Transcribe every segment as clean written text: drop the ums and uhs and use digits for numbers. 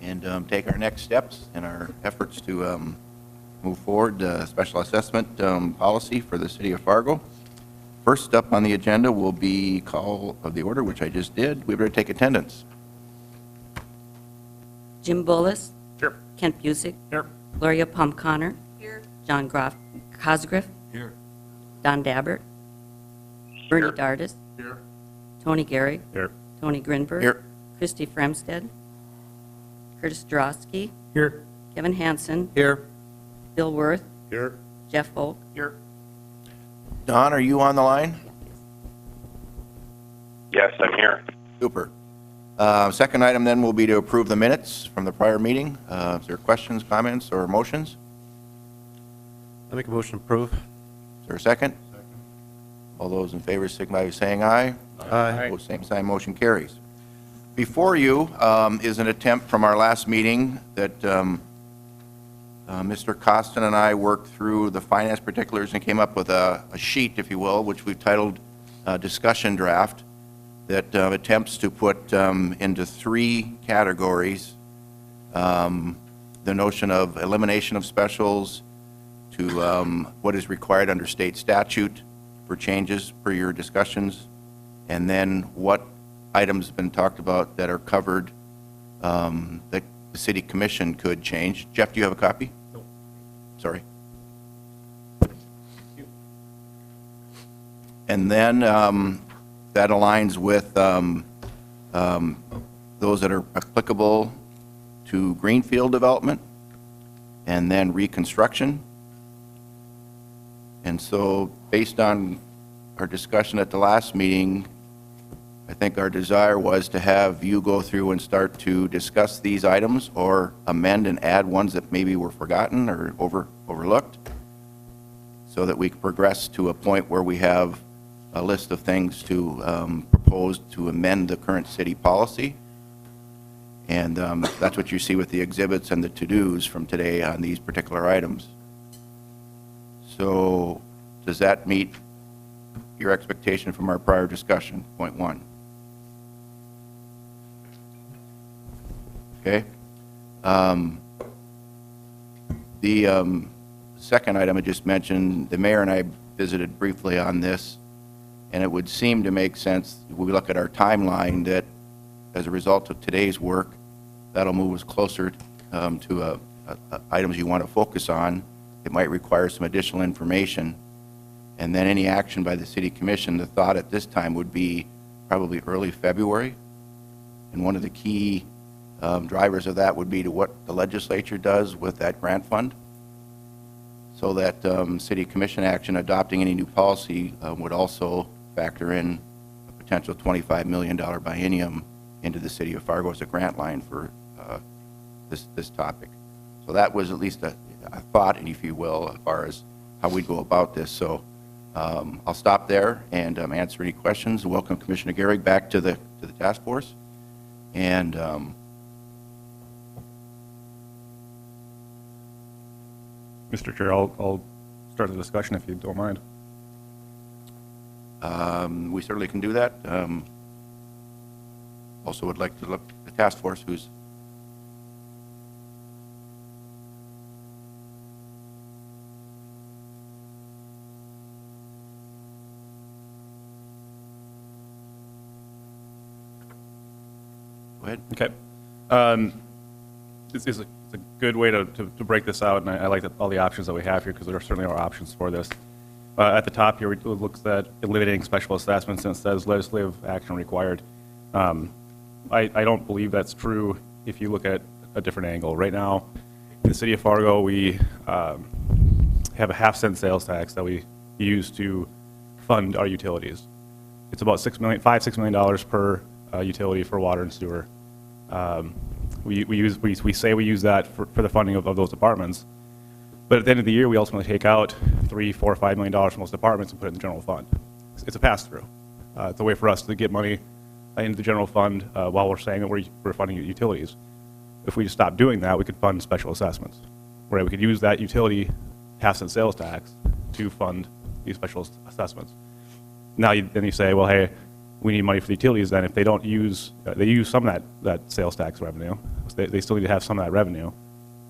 and take our next steps in our efforts to move forward special assessment policy for the city of Fargo. First up on the agenda will be call of the order, which I just did. We better take attendance. Jim Bullis. Here. Kent Busick. Here. Gloria Palm-Connor. Here. John Cosgriff. Here. Don Dabbert. Bernie Dardis. Here. Tony Gehrig. Here. Tony Grinberg. Here. Christy Fremstead. Curtis Drosky. Here. Kevin Hansen. Here. Bill Worth. Here. Jeff Volk. Here. Don, are you on the line? Yes, I'm here. Super. Second item then will be to approve the minutes from the prior meeting. Is there questions, comments, or motions? I make a motion to approve. Is there a second? All those in favor signify by saying aye. Aye. Opposed, same sign, motion carries. Before you is an attempt from our last meeting that Mr. Costin and I worked through the finance particulars and came up with a sheet, if you will, which we've titled discussion draft, that attempts to put into three categories the notion of elimination of specials, to what is required under state statute for changes per your discussions, and then what items have been talked about that are covered that the city commission could change. Jeff, do you have a copy? No. Sorry. And then that aligns with those that are applicable to greenfield development and then reconstruction. And so based on our discussion at the last meeting, I think our desire was to have you go through and start to discuss these items or amend and add ones that maybe were forgotten or overlooked, so that we can progress to a point where we have a list of things to propose to amend the current city policy. And that's what you see with the exhibits and the to-dos from today on these particular items. So does that meet your expectation from our prior discussion, point one? Okay. The second item I just mentioned, the mayor and I visited briefly on this, and it would seem to make sense, when we look at our timeline, that as a result of today's work, that'll move us closer to items you want to focus on. It might require some additional information. And then any action by the city commission, the thought at this time would be probably early February. And one of the key drivers of that would be to what the legislature does with that grant fund, so that city commission action adopting any new policy would also factor in a potential $25 million biennium into the city of Fargo as a grant line for this topic. So that was at least a thought, if you will, as far as how we go about this. So I'll stop there and answer any questions. Welcome Commissioner Gehrig back to the task force. And Mr. Chair, I'll start the discussion if you don't mind. we certainly can do that. Also would like to look at the task force who's Go ahead. Okay. This is a good way to break this out, and I like all the options that we have here, because there certainly are options for this. At the top here, it looks at eliminating special assessments, and it says legislative action required. I don't believe that's true if you look at a different angle. Right now, in the city of Fargo, we have a half-cent sales tax that we use to fund our utilities. It's about $6 million per utility for water and sewer. We say we use that for the funding of those departments, but at the end of the year, we ultimately take out $3, $4, $5 million from those departments and put it in the general fund. It's a pass-through. It's a way for us to get money into the general fund while we're saying that we're funding utilities. If we just stop doing that, we could fund special assessments, where we could use that utility half-cent sales tax to fund these special assessments. Now then you say, well, hey, we need money for the utilities. Then if they don't use, they use some of that sales tax revenue, so they still need to have some of that revenue.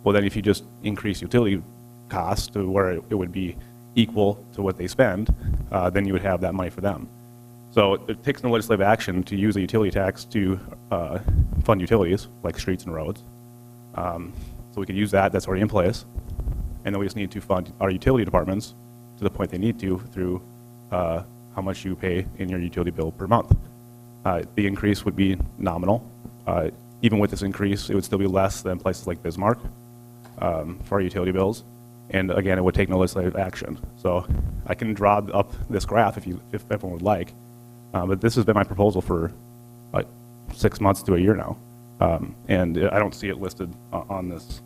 Well, then if you just increase utility costs to where it would be equal to what they spend, then you would have that money for them. So it takes no legislative action to use a utility tax to fund utilities like streets and roads. So we could use that, that's already in place. And then we just need to fund our utility departments to the point they need to through how much you pay in your utility bill per month. The increase would be nominal. Even with this increase, it would still be less than places like Bismarck for our utility bills. And again, it would take no legislative action. So I can draw up this graph if everyone would like. But this has been my proposal for 6 months to a year now. And I don't see it listed on this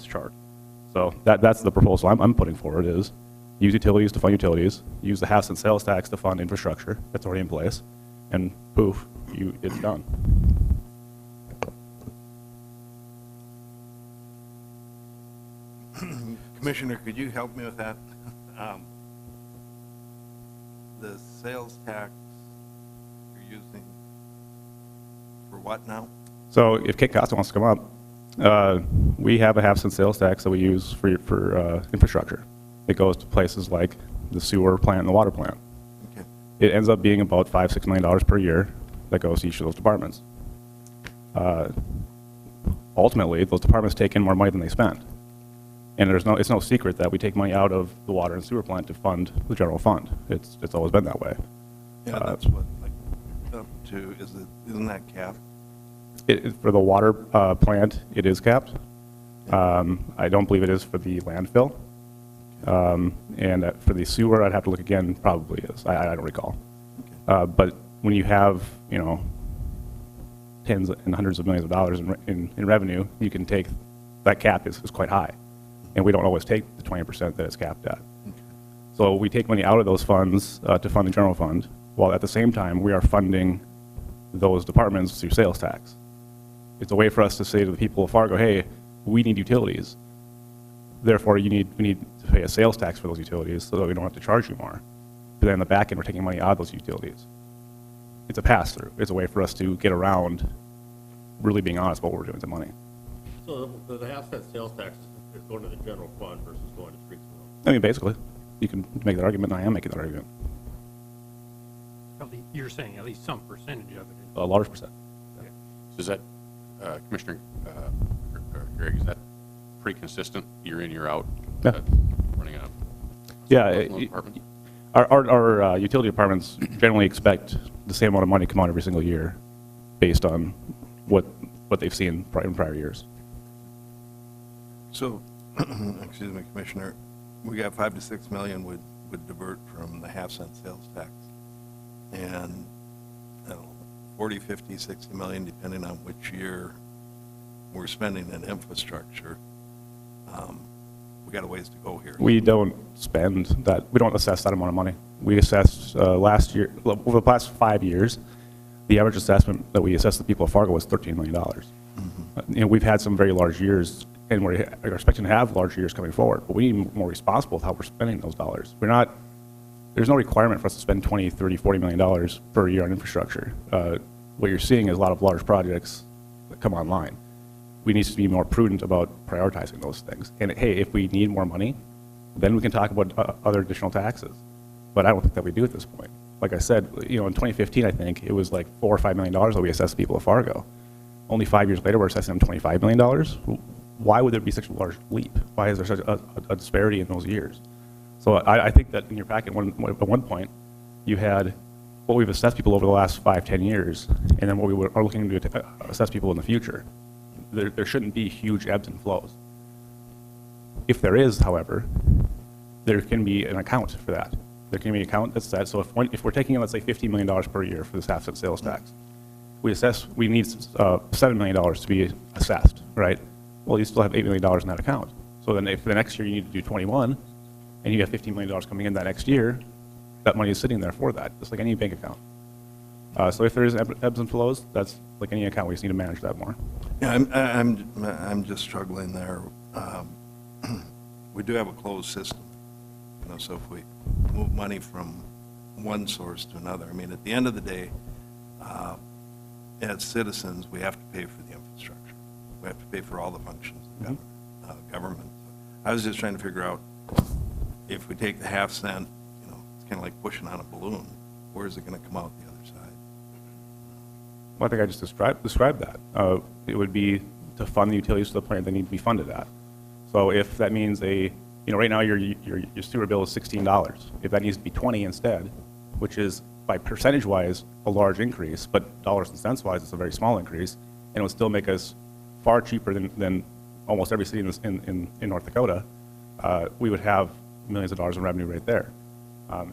chart. So that's the proposal I'm putting forward is use utilities to fund utilities, use the half-cent sales tax to fund infrastructure that's already in place, and poof, it's done. Commissioner, could you help me with that? The sales tax you're using for what now? So if Kate Costa wants to come up, we have a half-cent sales tax that we use for infrastructure. It goes to places like the sewer plant and the water plant. Okay. It ends up being about $5-6 million per year that goes to each of those departments. Ultimately, those departments take in more money than they spend. And it's no secret that we take money out of the water and sewer plant to fund the general fund. It's always been that way. Yeah, that's what, like, up to, isn't that capped? For the water plant, it is capped. I don't believe it is for the landfill. And for the sewer, I'd have to look again, probably is. I don't recall. Okay. But when you have, tens and hundreds of millions of dollars in revenue, you can take, that cap is quite high. And we don't always take the 20% that it's capped at. Okay. So we take money out of those funds to fund the general fund, while at the same time we are funding those departments through sales tax. It's a way for us to say to the people of Fargo, hey, we need utilities. Therefore, we need to pay a sales tax for those utilities so that we don't have to charge you more. But then in the back end, we're taking money out of those utilities. It's a pass-through. It's a way for us to get around really being honest about what we're doing with the money. So the half-cent sales tax is going to the general fund versus going to streets and roads? I mean, basically, you can make that argument, and I am making that argument. You're saying at least some percentage of it. A large percent. Okay. So is that, Commissioner Greg, is that pretty consistent, year in, year out? Yeah. That's running out? Yeah, Department? our utility departments generally expect the same amount of money to come out every single year based on what they've seen in prior years. So, excuse me, Commissioner, we got 5 to 6 million would divert from the half-cent sales tax. And, I don't know, 40, 50, 60 million, depending on which year we're spending in infrastructure. We got a ways to go here. We don't spend that, we don't assess that amount of money. We assessed last year, over the past 5 years, the average assessment that we assessed the people of Fargo was $13 million. Mm-hmm. We've had some very large years, and we're expecting to have large years coming forward, but we need to be more responsible with how we're spending those dollars. There's no requirement for us to spend 20, 30, $40 million per year on infrastructure. What you're seeing is a lot of large projects that come online. We need to be more prudent about prioritizing those things. And hey, if we need more money, then we can talk about other additional taxes. But I don't think that we do at this point. Like I said, in 2015, I think it was like $4 or $5 million that we assessed people of Fargo. Only 5 years later, we're assessing them $25 million. Why would there be such a large leap? Why is there such a disparity in those years? So I think that in your packet, at one point, you had what we've assessed people over the last 5, 10 years, and then what we are looking to assess people in the future. There shouldn't be huge ebbs and flows. If there is, however, there can be an account for that. There can be an account that's set. So if we're taking, let's say, $50 million per year for this half-cent sales tax, we need $7 million to be assessed, right? Well, you still have $8 million in that account. So then if the next year you need to do 21, and you have $15 million coming in that next year, that money is sitting there for that, just like any bank account. So if there is ebbs and flows, that's like any account, we just need to manage that more. Yeah, I'm just struggling there. We do have a closed system, so if we move money from one source to another. I mean, at the end of the day, as citizens, we have to pay for the infrastructure. We have to pay for all the functions of government. I was just trying to figure out, if we take the half cent, it's kind of like pushing on a balloon. Where is it going to come out the other side? Well, I think I just described that. It would be to fund the utilities to the plant that need to be funded at. So if that means right now your sewer bill is $16. If that needs to be 20 instead, which is by percentage-wise a large increase, but dollars and cents-wise it's a very small increase, and it would still make us far cheaper than almost every city in North Dakota, we would have millions of dollars in revenue right there.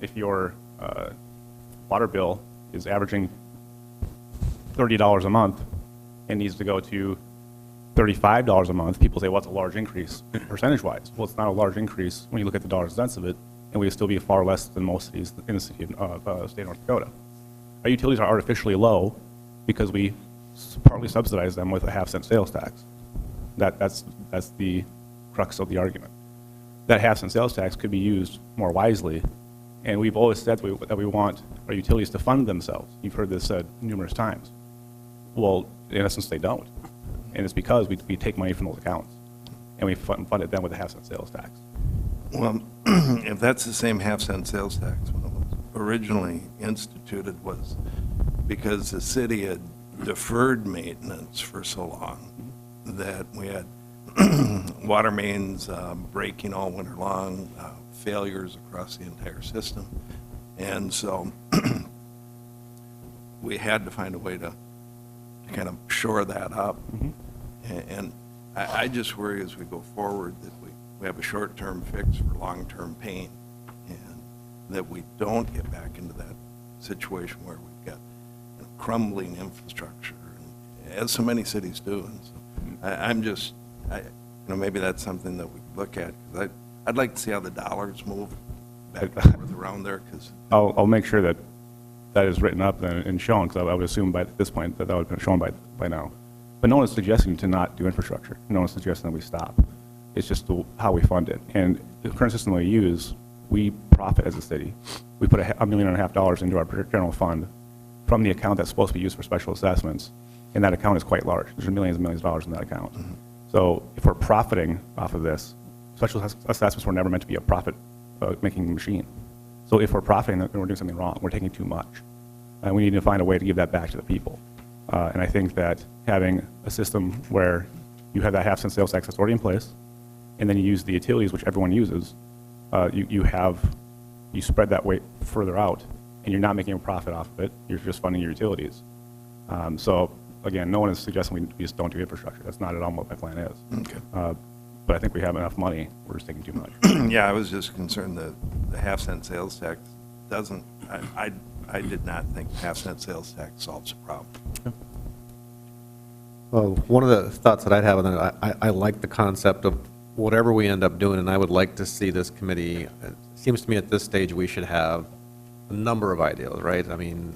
If your water bill is averaging $30 a month and needs to go to $35 a month, people say, well, it's a large increase percentage-wise. Well, it's not a large increase when you look at the dollars and cents of it, and we would still be far less than most cities in the state of North Dakota. Our utilities are artificially low because we partly subsidize them with a half-cent sales tax. That's the crux of the argument. That half-cent sales tax could be used more wisely, and we've always said that we want our utilities to fund themselves. You've heard this said numerous times. Well, in essence, they don't. And it's because we take money from those accounts, and we funded them with a half-cent sales tax. Well, if that's the same half-cent sales tax when it was originally instituted, was because the city had deferred maintenance for so long that we had water mains breaking all winter long, failures across the entire system. And so we had to find a way to kind of shore that up. And I just worry as we go forward that we have a short-term fix for long-term pain, and that we don't get back into that situation where we've got crumbling infrastructure, as so many cities do. And so I'm just, maybe that's something that we could look at, because I'd like to see how the dollars move back and forth around there, because I'll make sure that is written up and shown, because I would assume by this point that would have been shown by now. But no one is suggesting to not do infrastructure. No one is suggesting that we stop. It's just how we fund it. And the current system we use, we profit as a city. We put $1.5 million into our general fund from the account that's supposed to be used for special assessments, and that account is quite large. There's millions and millions of dollars in that account. So if we're profiting off of this, special assessments were never meant to be a profit-making machine. So if we're profiting, then we're doing something wrong. We're taking too much. And we need to find a way to give that back to the people. And I think that having a system where you have that half-cent sales tax that's already in place, and then you use the utilities, which everyone uses, you spread that weight further out, and you're not making a profit off of it. You're just funding your utilities. So again, no one is suggesting we just don't do infrastructure. That's not at all what my plan is. Okay. But I think we have enough money. We're just taking too much. Yeah, I was just concerned that the half-cent sales tax doesn't, I did not think half-cent sales tax solves the problem. Well, one of the thoughts that I'd have, and I like the concept of whatever we end up doing, and I would like to see this committee, it seems to me at this stage we should have a number of ideas, right? I mean,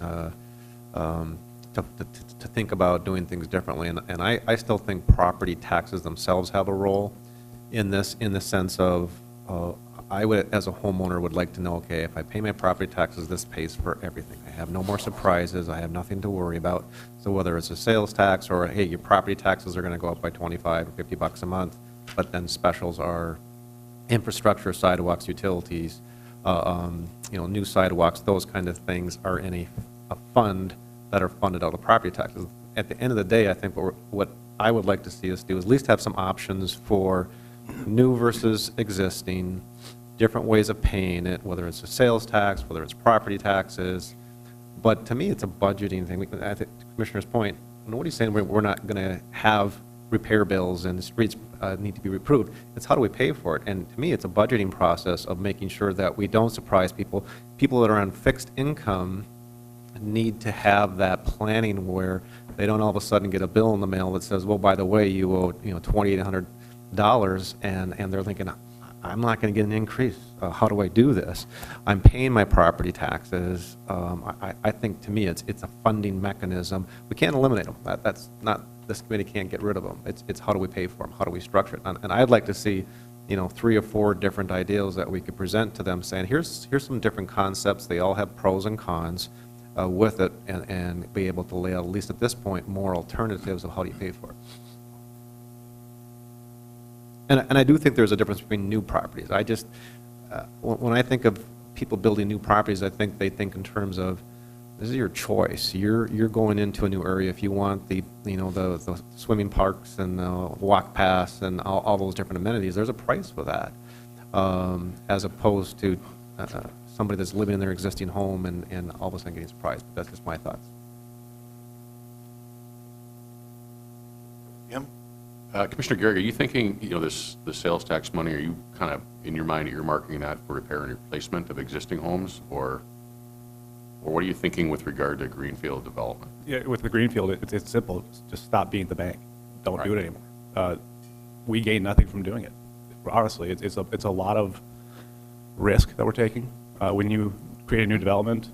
to think about doing things differently, and I still think property taxes themselves have a role in this, in the sense of, I would, as a homeowner, would like to know, okay, if I pay my property taxes, this pays for everything. I have no more surprises. I have nothing to worry about. So whether it's a sales tax or, hey, your property taxes are going to go up by 25 or 50 bucks a month, but then specials are infrastructure, sidewalks, utilities, new sidewalks, those kind of things are in a fund that are funded out of property taxes. At the end of the day, I think what I would like to see us do is at least have some options for new versus existing, different ways of paying it, whether it's a sales tax, whether it's property taxes. But to me, it's a budgeting thing. I think, to Commissioner's point, nobody's saying we're not going to have repair bills and the streets need to be improved. It's how do we pay for it? And to me, it's a budgeting process of making sure that we don't surprise people. People that are on fixed income need to have that planning where they don't all of a sudden get a bill in the mail that says, well, by the way, you owe $2,800, and they're thinking, I'm not going to get an increase. How do I do this? I'm paying my property taxes. I think, to me, it's a funding mechanism. We can't eliminate them. That's not, this committee can't get rid of them. It's how do we pay for them? How do we structure it? And I'd like to see 3 or 4 different ideas that we could present to them, saying, here's some different concepts. They all have pros and cons with it, and be able to lay out, at least at this point, more alternatives of how do you pay for it. And I do think there's a difference between new properties. I just, when I think of people building new properties, I think they think in terms of, this is your choice. You're going into a new area. If you want the swimming parks and walk paths and all those different amenities, there's a price for that, as opposed to somebody that's living in their existing home and all of a sudden getting surprised. But that's just my thoughts. Jim? Commissioner Gehrig, are you thinking, the sales tax money, are you kind of, in your mind, earmarking that for repair and replacement of existing homes, or what are you thinking with regard to greenfield development? Yeah, with the greenfield, it's simple. Just stop being the bank. Don't do it anymore. We gain nothing from doing it. Honestly, it's a lot of risk that we're taking. When you create a new development,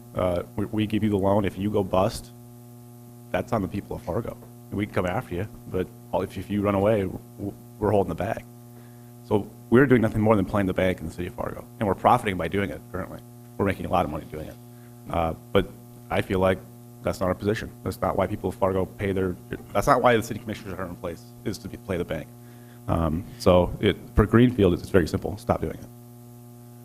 we give you the loan. If you go bust, that's on the people of Fargo. We can come after you, but if you run away, we're holding the bag. So we're doing nothing more than playing the bank in the city of Fargo, and we're profiting by doing it currently. We're making a lot of money doing it. But I feel like that's not our position. That's not why people of Fargo pay that's not why the city commissioners are in place, is to play the bank. For greenfield, it's very simple. Stop doing it.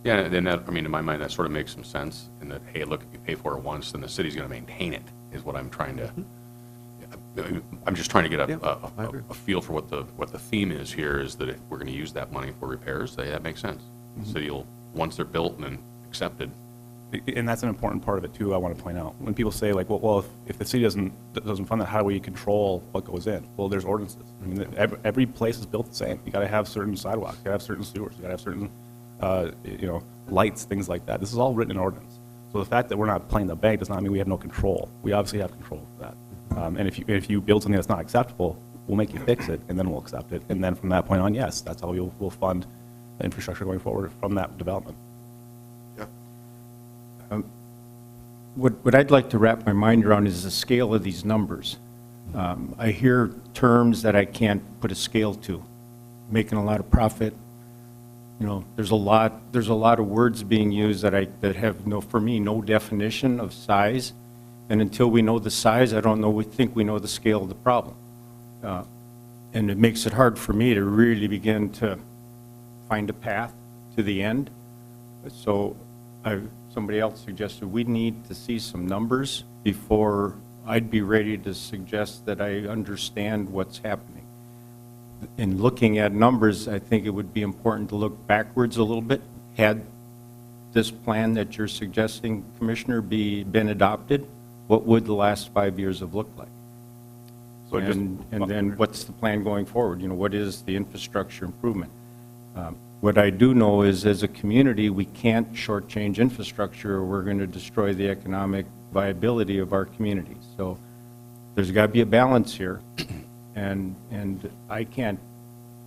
Yeah, and that, in my mind, that sort of makes some sense in that, hey, look, if you pay for it once, then the city's going to maintain it, is what I'm trying to, I'm just trying to get a feel for what the theme is here, is that if we're going to use that money for repairs, that makes sense. The city will, once they're built and then accepted. And that's an important part of it, too, I want to point out. When people say, like, well, if the city doesn't fund that, how do we control what goes in? Well, there's ordinances. Every place is built the same. You got to have certain sidewalks. You got to have certain sewers. You got to have certain, lights, things like that. This is all written in ordinance. So the fact that we're not playing the bank does not mean we have no control. We obviously have control of that. And if you build something that's not acceptable, we'll make you fix it, and then we'll accept it. And then from that point on, yes, that's how we'll fund the infrastructure going forward from that development. What I'd like to wrap my mind around is the scale of these numbers. I hear terms that I can't put a scale to. Making a lot of profit, there's a lot of words being used that have for me, no definition of size. And until we know the size, I don't know, we think we know the scale of the problem. And it makes it hard for me to really begin to find a path to the end. So somebody else suggested we need to see some numbers before I'd be ready to suggest that I understand what's happening. In looking at numbers, I think it would be important to look backwards a little bit. Had this plan that you're suggesting, Commissioner, been adopted, what would the last 5 years have looked like? So and then what's the plan going forward? What is the infrastructure improvement? What I do know is, as a community, we can't shortchange infrastructure, or we're going to destroy the economic viability of our communities. So there's got to be a balance here, and I can't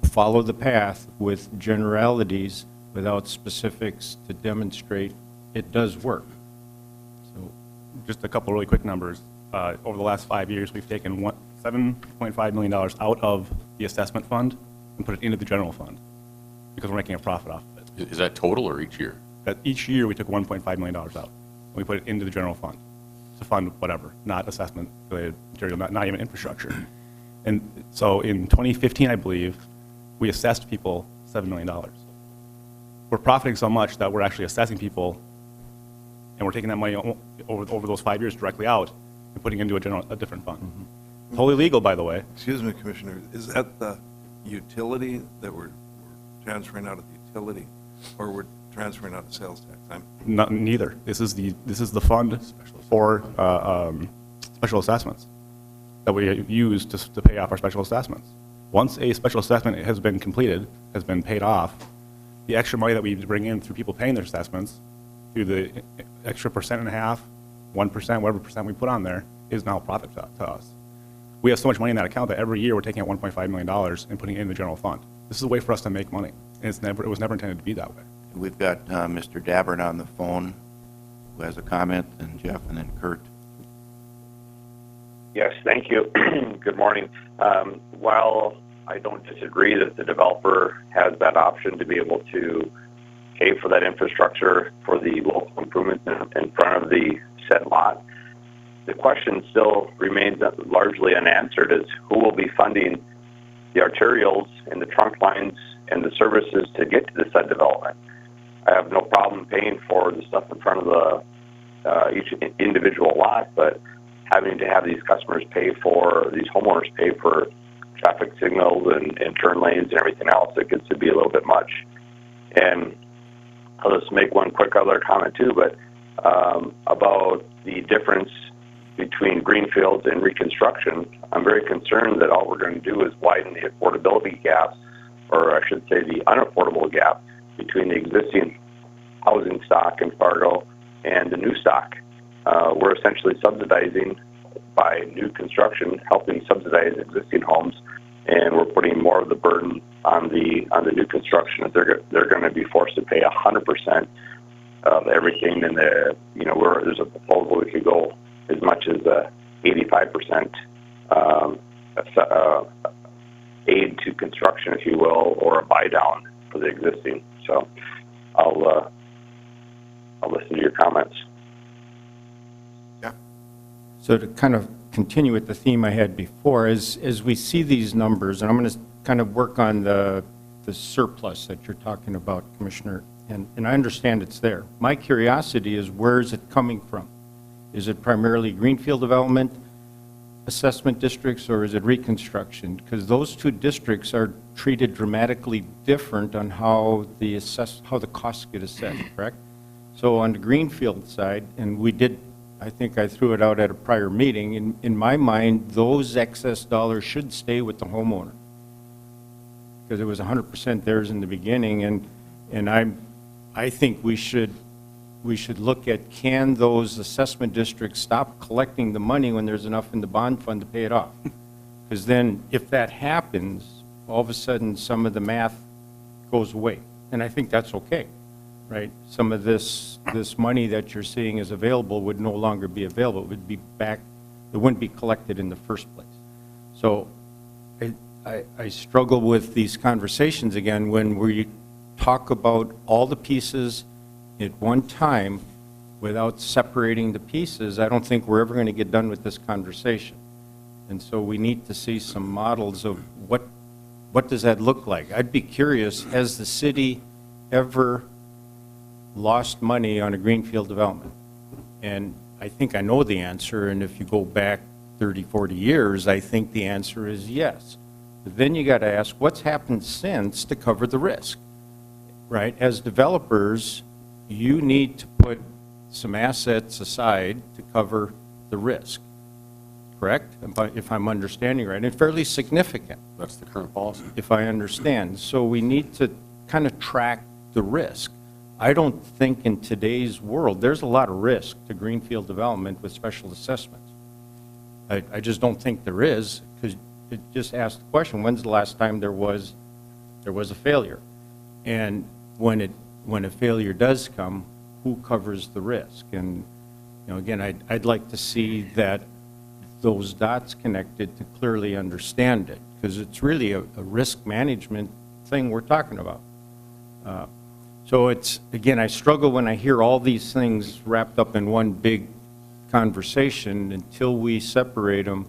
follow the path with generalities without specifics to demonstrate it does work. So, just a couple really quick numbers. Over the last 5 years, we've taken $7.5 million out of the assessment fund and put it into the general fund, because we're making a profit off of it. Is that total or each year? That each year we took $1.5 million out, and we put it into the general fund to fund whatever, not assessment-related material, not even infrastructure. And so in 2015, I believe, we assessed people $7 million. We're profiting so much that we're actually assessing people, and we're taking that money over those 5 years directly out and putting it into a different fund. Mm-hmm. Totally legal, by the way. Excuse me, Commissioner, is that the utility that we're transferring out of the utility, or we're transferring out of sales tax? Neither. This is the fund for special assessments that we use to pay off our special assessments. Once a special assessment has been completed, has been paid off, the extra money that we bring in through people paying their assessments, through the extra 1.5%, 1%, whatever percent we put on there, is now profit to us. We have so much money in that account that every year we're taking out $1.5 million and putting it in the general fund. This is a way for us to make money, and it was never intended to be that way. We've got Mr. Dabbert on the phone who has a comment, and Jeff, and then Kurt. Yes, thank you. Good morning. While I don't disagree that the developer has that option to be able to pay for that infrastructure for the local improvements in front of the said lot. The question still remains largely unanswered is who will be funding the arterials and the trunk lines and the services to get to the said development. I have no problem paying for the stuff in front of the each individual lot, but having to have these customers pay for, these homeowners pay for traffic signals and turn lanes and everything else, it gets to be a little bit much. And I'll just make one quick other comment too, but about the difference between greenfields and reconstruction, I'm very concerned that all we're going to do is widen the affordability gap, or I should say the unaffordable gap, between the existing housing stock in Fargo and the new stock. We're essentially subsidizing by new construction, helping subsidize existing homes, and we're putting more of the burden on the new construction. They're going to be forced to pay 100% of everything, and there's a proposal we could go as much as 85% aid to construction, if you will, or a buy down for the existing. So I'll listen to your comments. Yeah. So to kind of continue with the theme I had before, as we see these numbers, and I'm going to kind of work on the surplus that you're talking about, Commissioner, and I understand it's there. My curiosity is, where is it coming from? Is it primarily greenfield development, assessment districts, or is it reconstruction? Because those two districts are treated dramatically different on how the costs get assessed, correct? So on the greenfield side, and we did, I think I threw it out at a prior meeting, in my mind, those excess dollars should stay with the homeowner, because it was 100% theirs in the beginning, and I think we should look at, can those assessment districts stop collecting the money when there's enough in the bond fund to pay it off? Because then if that happens, all of a sudden some of the math goes away, and I think that's okay, right? Some of this money that you're seeing is available would no longer be available. It would be back, it wouldn't be collected in the first place. So I struggle with these conversations again when we talk about all the pieces at one time without separating the pieces. I don't think we're ever going to get done with this conversation. And so we need to see some models of what does that look like. I'd be curious, has the city ever lost money on a greenfield development? And I think I know the answer, and if you go back 30, 40 years, I think the answer is yes. But then you got to ask, what's happened since to cover the risk, right? As developers, you need to put some assets aside to cover the risk, correct? If I'm understanding right, and fairly significant. That's the current policy. If I understand. So we need to kind of track the risk. I don't think in today's world, there's a lot of risk to greenfield development with special assessments. I just don't think there is, because it just asked the question, when's the last time there was a failure? And when a failure does come, who covers the risk? And again, I'd like to see that those dots connected to clearly understand it, because it's really a risk management thing we're talking about. So it's, again, I struggle when I hear all these things wrapped up in one big conversation. Until we separate them,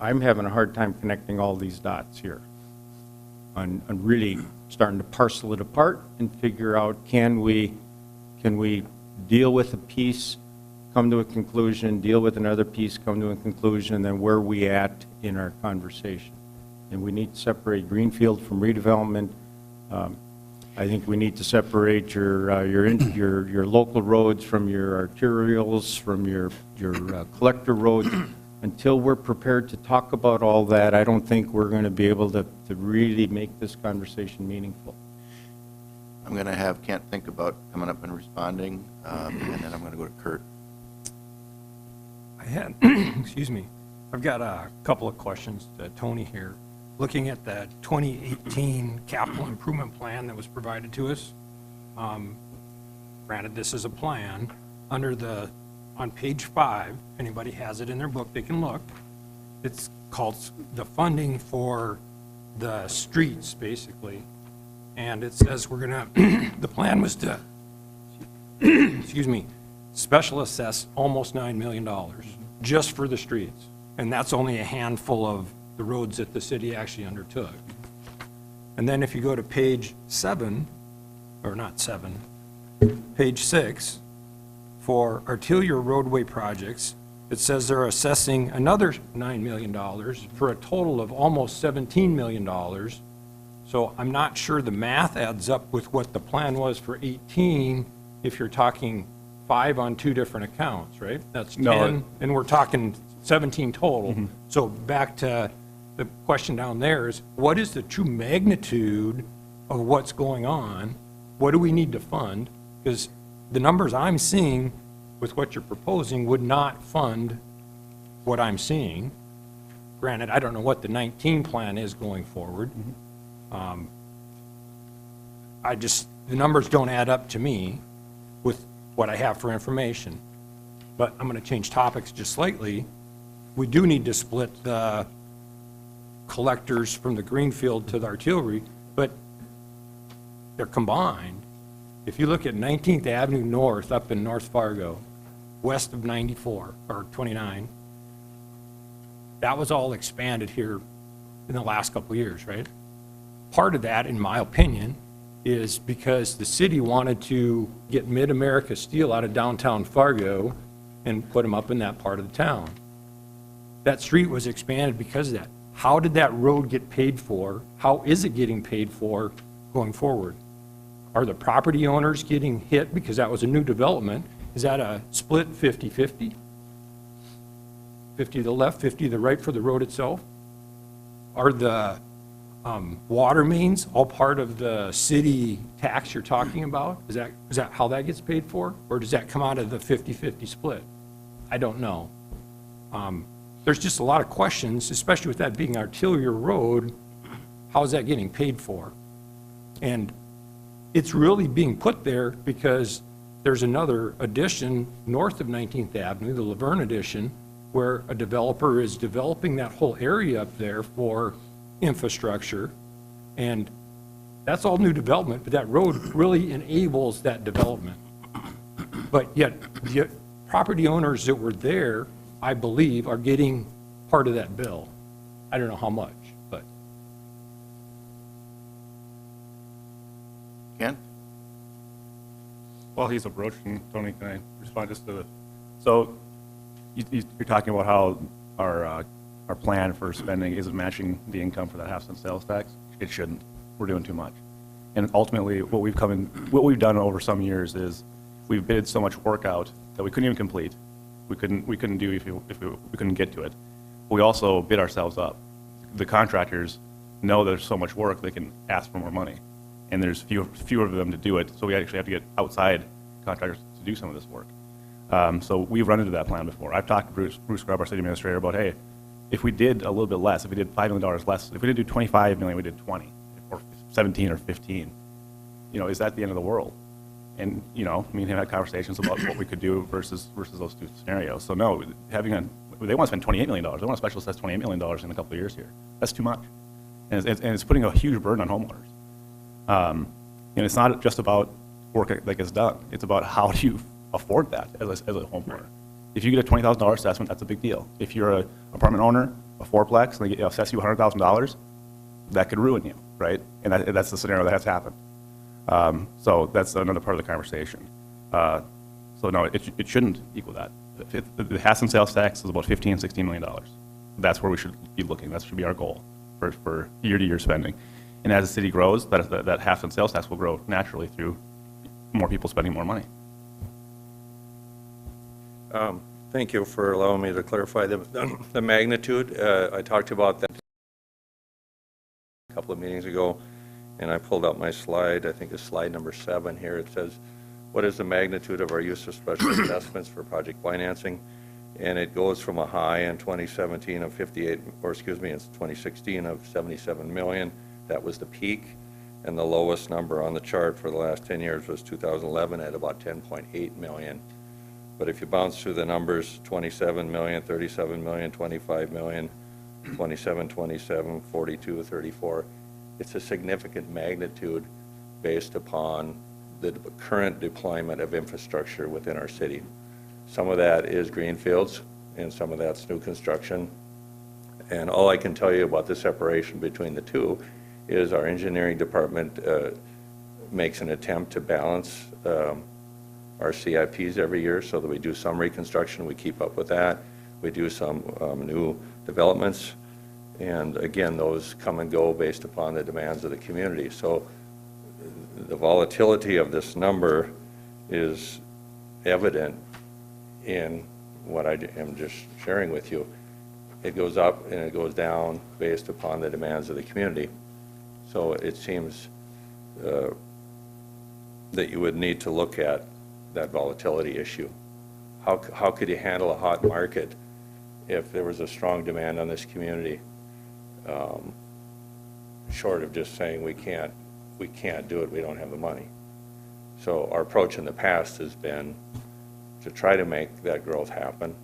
I'm having a hard time connecting all these dots here on really starting to parcel it apart and figure out, can we deal with a piece, come to a conclusion, deal with another piece, come to a conclusion, and then where are we at in our conversation? And we need to separate greenfield from redevelopment. I think we need to separate your local roads from your arterials, from your collector roads. Until we're prepared to talk about all that, I don't think we're going to be able to really make this conversation meaningful. I'm going to have Kent think about coming up and responding, and then I'm going to go to Kurt. I had, excuse me, I've got a couple of questions to Tony here. Looking at the 2018 capital improvement plan that was provided to us, granted this is a plan, on page 5, if anybody has it in their book, they can look. it's called the funding for the streets, basically. And it says we're gonna, the plan was to, excuse me, special assess almost $9 million just for the streets. And that's only a handful of the roads that the city actually undertook. And then if you go to page 7, or not 7, page 6, for arterial roadway projects, it says they're assessing another $9 million for a total of almost $17 million. So I'm not sure the math adds up with what the plan was for 18 if you're talking 5 on 2 different accounts, right? That's 10, No. and we're talking 17 total. So back to the question down there is, what is the true magnitude of what's going on? What do we need to fund? Because the numbers I'm seeing with what you're proposing would not fund what I'm seeing. Granted, I don't know what the 19 plan is going forward. The numbers don't add up to me with what I have for information. But I'm going to change topics just slightly. We do need to split the collectors from the Greenfield to the artillery, but they're combined. If you look at 19th Avenue North up in North Fargo, west of 94 or 29, that was all expanded here in the last couple of years, right? Part of that, in my opinion, is because the city wanted to get Mid-America Steel out of downtown Fargo and put them up in that part of the town. That street was expanded because of that. How did that road get paid for? How is it getting paid for going forward? Are the property owners getting hit because that was a new development? Is that a split 50-50? 50 to the left, 50 to the right for the road itself? Are the water mains all part of the city tax you're talking about? Is that how that gets paid for? Or does that come out of the 50-50 split? I don't know. There's just a lot of questions, especially with that being arterial road. How is that getting paid for? And it's really being put there because there's another addition north of 19th Avenue, the Laverne addition, where a developer is developing that whole area up there for infrastructure. And that's all new development, but that road really enables that development. But yet, the property owners that were there, I believe, are getting part of that bill. I don't know how much, but. Ken? While he's approaching, Tony, can I respond just to the, so you're talking about how our plan for spending isn't matching the income for that half-cent sales tax? It shouldn't. We're doing too much. And ultimately, what we've done over some years is we've bid so much work out that we couldn't even complete. We couldn't do if we couldn't get to it. But we also bid ourselves up. The contractors know there's so much work they can ask for more money, and there's fewer of them to do it. So we actually have to get outside contractors to do some of this work. So we've run into that plan before. I've talked to Bruce Grubb, our city administrator, about, hey, if we did a little bit less, if we did $5 million less, if we didn't do 25 million, we did 20 or 17 or 15, is that the end of the world? And, me and him had conversations about what we could do versus those two scenarios. So no, they want to spend $28 million. They want to special assess $28 million in a couple of years here. That's too much. And it's putting a huge burden on homeowners. And it's not just about work that gets done. It's about how do you afford that as a homeowner. If you get a $20,000 assessment, that's a big deal. If you're an apartment owner, a fourplex, and they assess you $100,000, that could ruin you, right? And that's the scenario that has happened. So that's another part of the conversation. So no, it shouldn't equal that. The half-cent sales tax is about $15, $16 million. That's where we should be looking. That should be our goal for year-to-year spending. And as the city grows, that half-cent sales tax will grow naturally through more people spending more money. Thank you for allowing me to clarify the magnitude. I talked about that a couple of meetings ago, and I pulled out my slide. I think it's slide number 7 here. It says, what is the magnitude of our use of special assessments for project financing? And it goes from a high in 2017 of it's 2016 of 77 million. That was the peak. And the lowest number on the chart for the last 10 years was 2011 at about 10.8 million. But if you bounce through the numbers, 27 million, 37 million, 25 million, 27, 27, 42, 34. It's a significant magnitude based upon the current deployment of infrastructure within our city. Some of that is greenfields, and some of that's new construction. And all I can tell you about the separation between the two is our engineering department makes an attempt to balance our CIPs every year so that we do some reconstruction, we keep up with that. We do some new developments, and again, those come and go based upon the demands of the community. So the volatility of this number is evident in what I am just sharing with you. It goes up and it goes down based upon the demands of the community. So it seems that you would need to look at that volatility issue. How could you handle a hot market if there was a strong demand on this community, short of just saying we can't do it, we don't have the money. So our approach in the past has been to try to make that growth happen.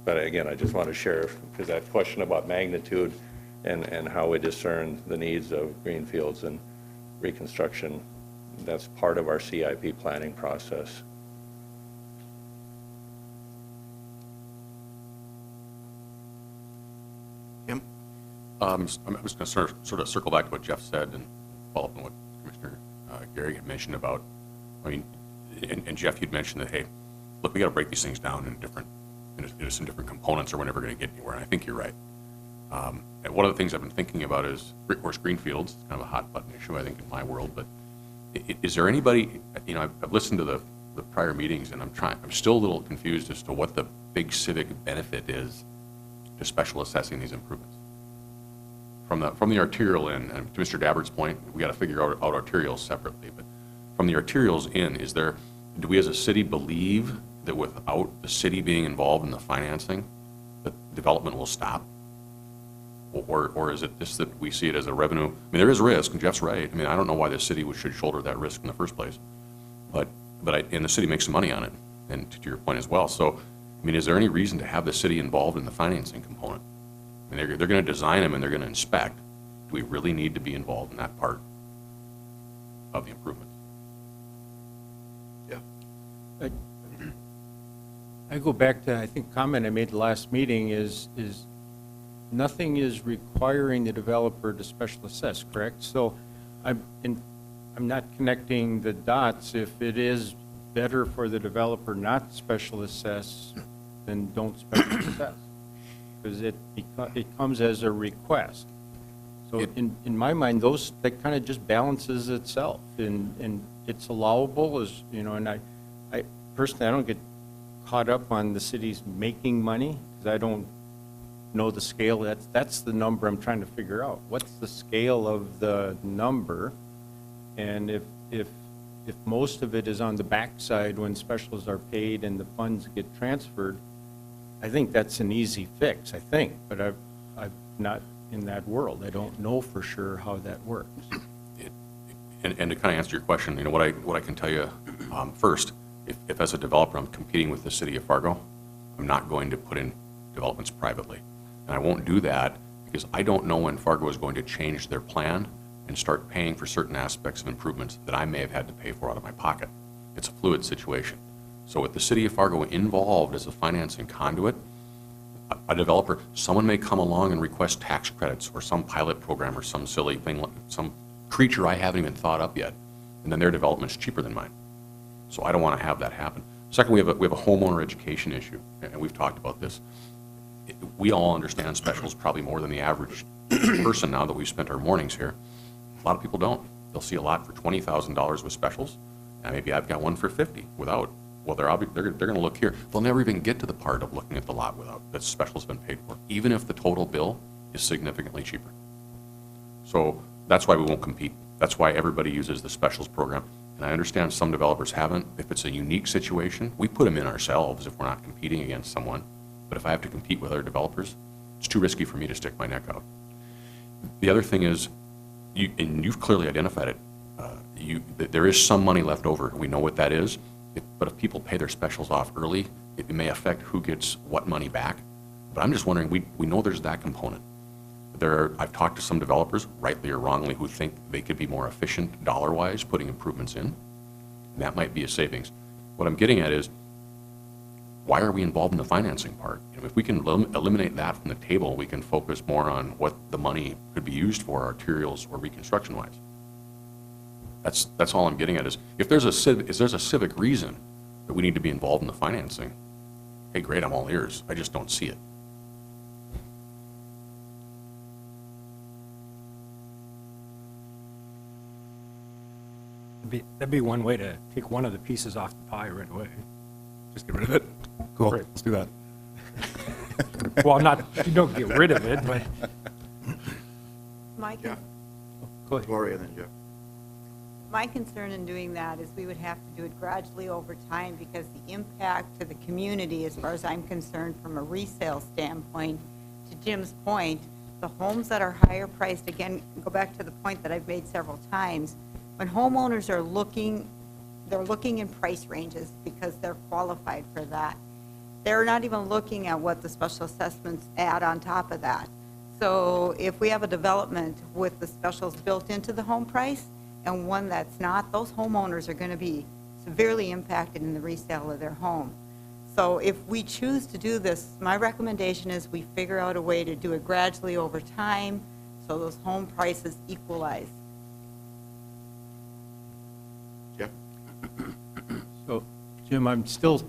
But again, I just want to share, because that question about magnitude and how we discern the needs of greenfields and reconstruction, that's part of our CIP planning process. Kim? I'm just going to sort of circle back to what Jeff said and follow up on what Commissioner Gary had mentioned about, I mean, and Jeff, you'd mentioned that, hey, look, we got to break these things down into some different components or we're never going to get anywhere, and I think you're right. And one of the things I've been thinking about is, of course, greenfields. It's kind of a hot button issue, I think, in my world, but is there anybody, you know, I've listened to the prior meetings, and I'm still a little confused as to what the big civic benefit is to special assessing these improvements. From the arterial end, and to Mr. Dabbert's point, we got to figure out arterials separately, but from the arterials in, do we as a city believe that without the city being involved in the financing, that development will stop? Or is it just that we see it as a revenue? I mean, there is risk, and Jeff's right. I mean, I don't know why the city should shoulder that risk in the first place. And the city makes some money on it, and to your point as well. So, I mean, is there any reason to have the city involved in the financing component? I mean, they're going to design them and they're going to inspect. Do we really need to be involved in that part of the improvements? Yeah. I go back to, I think, comment I made the last meeting is nothing is requiring the developer to special assess, correct? So I'm not connecting the dots. If it is better for the developer not to special assess, then don't special assess. Because it comes as a request. So in my mind, that kind of just balances itself, and it's allowable, as you know. And I personally, I don't get caught up on the city's making money, because I don't know the scale. That's the number I'm trying to figure out. What's the scale of the number? And if most of it is on the backside when specials are paid and the funds get transferred, I think that's an easy fix, I think, but I'm not in that world. I don't know for sure how that works. And to kind of answer your question, you know, what I can tell you, first, if as a developer I'm competing with the city of Fargo, I'm not going to put in developments privately. And I won't do that because I don't know when Fargo is going to change their plan and start paying for certain aspects of improvements that I may have had to pay for out of my pocket. It's a fluid situation. So with the city of Fargo involved as a financing conduit, a developer, someone may come along and request tax credits or some pilot program or some silly thing, some creature I haven't even thought up yet, and then their development's cheaper than mine. So I don't want to have that happen. Second, we have a homeowner education issue, and we've talked about this. We all understand specials probably more than the average person now that we've spent our mornings here. A lot of people don't. They'll see a lot for $20,000 with specials, and maybe I've got one for $50 without. Well, they're going to look here. They'll never even get to the part of looking at the lot without that special's been paid for, even if the total bill is significantly cheaper. So that's why we won't compete. That's why everybody uses the specials program. And I understand some developers haven't. If it's a unique situation, we put them in ourselves if we're not competing against someone. But if I have to compete with other developers, it's too risky for me to stick my neck out. The other thing is, and you've clearly identified it, there is some money left over. We know what that is. But if people pay their specials off early, it may affect who gets what money back. But I'm just wondering, we know there's that component. I've talked to some developers, rightly or wrongly, who think they could be more efficient dollar-wise putting improvements in. And that might be a savings. What I'm getting at is, why are we involved in the financing part? If we can eliminate that from the table, we can focus more on what the money could be used for, arterials or reconstruction-wise. That's all I'm getting at is, if there's a civic reason that we need to be involved in the financing, hey, great, I'm all ears. I just don't see it. That'd be one way to take one of the pieces off the pie right away. Just get rid of it. Cool, Great. let's do that. Well, not, you don't get rid of it, but, My, Yeah. go ahead. Gloria, then Jeff. my concern in doing that is we would have to do it gradually over time because the impact to the community, as far as I'm concerned, from a resale standpoint, to Jim's point, the homes that are higher priced, again, go back to the point that I've made several times, when homeowners are looking, they're looking in price ranges because they're qualified for that. They're not even looking at what the special assessments add on top of that. So if we have a development with the specials built into the home price and one that's not, those homeowners are going to be severely impacted in the resale of their home. So if we choose to do this, my recommendation is we figure out a way to do it gradually over time so those home prices equalize. Jeff? So, Jim, I'm still,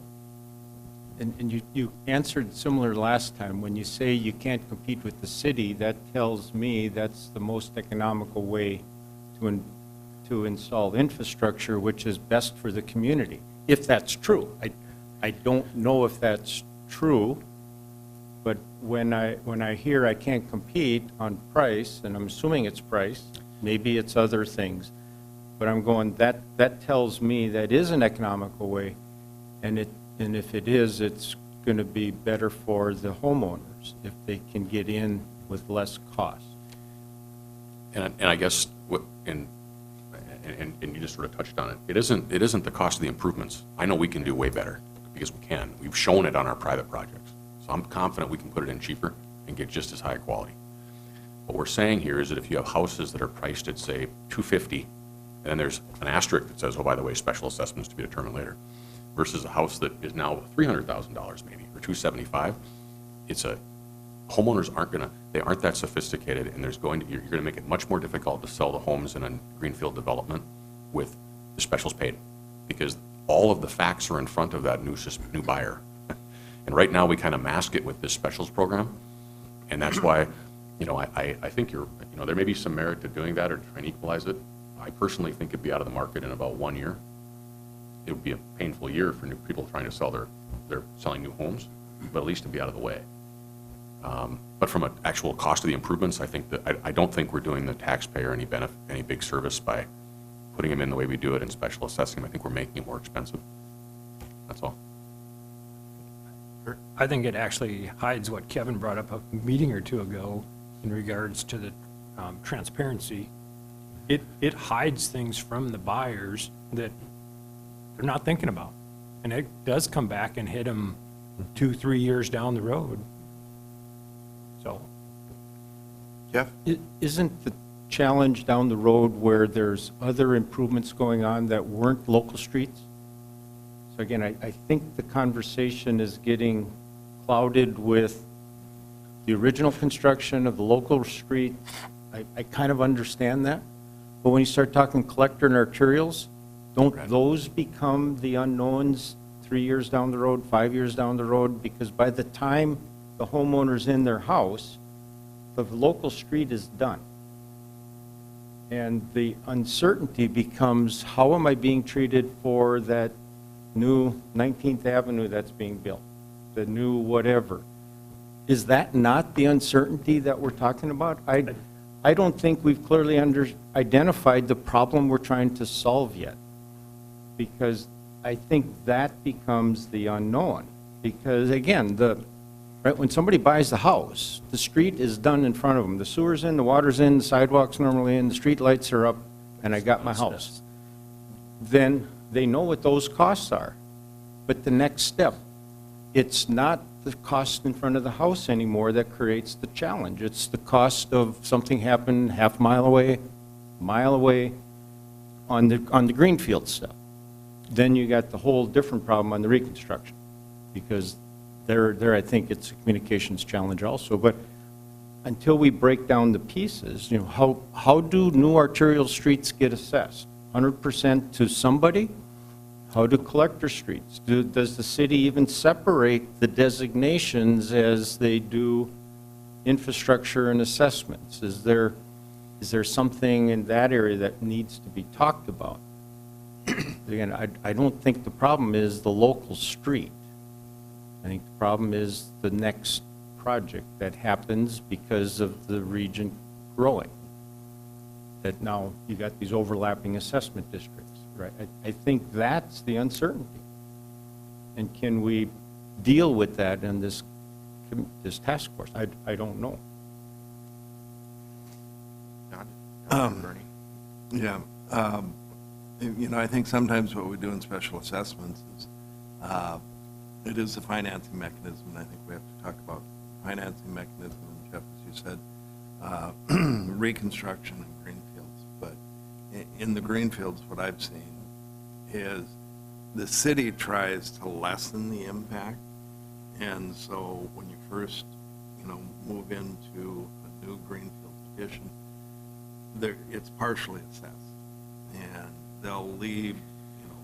and you answered similar last time. When you say you can't compete with the city, that tells me that's the most economical way to install infrastructure, which is best for the community, if that's true. I don't know if that's true, but when I hear I can't compete on price, and I'm assuming it's price, maybe it's other things, but I'm going, that tells me that is an economical way, and if it is, it's going to be better for the homeowners if they can get in with less cost. And I guess, and you just sort of touched on it, it isn't the cost of the improvements. I know we can do way better, because we can. We've shown it on our private projects. So I'm confident we can put it in cheaper and get just as high quality. What we're saying here is that if you have houses that are priced at, say, $250,000, and then there's an asterisk that says, oh, by the way, special assessments to be determined later, versus a house that is now $300,000 maybe, or $275,000, homeowners aren't that sophisticated, and you're going to make it much more difficult to sell the homes in a greenfield development with the specials paid, because all of the facts are in front of that new buyer. And right now, we kind of mask it with this specials program, and that's why, I think there may be some merit to doing that or trying to equalize it. I personally think it'd be out of the market in about 1 year. It would be a painful year for new people trying to sell they're selling new homes, but at least it'd be out of the way. But from an actual cost of the improvements, I don't think we're doing the taxpayer any big service by putting them in the way we do it and special assessing them. I think we're making it more expensive. That's all. I think it actually hides what Kevin brought up a meeting or two ago in regards to the transparency. It hides things from the buyers that they're not thinking about. And it does come back and hit them 2-3 years down the road. So, Jeff? Isn't the challenge down the road where there's other improvements going on that weren't local streets? So again, I think the conversation is getting clouded with the original construction of the local street. I kind of understand that. But when you start talking collector and arterials, don't those become the unknowns 3 years down the road, 5 years down the road? Because by the time the homeowner's in their house, the local street is done. And the uncertainty becomes, how am I being treated for that new 19th Avenue that's being built, the new whatever? Is that not the uncertainty that we're talking about? I don't think we've clearly identified the problem we're trying to solve yet, because I think that becomes the unknown. Because again, when somebody buys the house, the street is done in front of them. The sewer's in, the water's in, the sidewalk's normally in, the street lights are up, and I got my house. Then they know what those costs are. But the next step, it's not the cost in front of the house anymore that creates the challenge. It's the cost of something happened half mile away on the greenfield stuff. Then you got the whole different problem on the reconstruction, because there I think it's a communications challenge also. But until we break down the pieces, you know, how do new arterial streets get assessed? 100% to somebody? How do collector streets? Does the city even separate the designations as they do infrastructure and assessments? Is there something in that area that needs to be talked about? Again, I don't think the problem is the local street. I think the problem is the next project that happens because of the region growing. That now you got these overlapping assessment districts, right? I think that's the uncertainty. And can we deal with that in this task force? I don't know. Bernie? Yeah. You know, I think sometimes what we do in special assessments is, it is the financing mechanism, and I think we have to talk about financing mechanism, and Jeff, as you said, reconstruction and greenfields. But in the greenfields, what I've seen is the city tries to lessen the impact, and so when you first, you know, move into a new greenfield petition, it's partially assessed, and they'll leave, you know,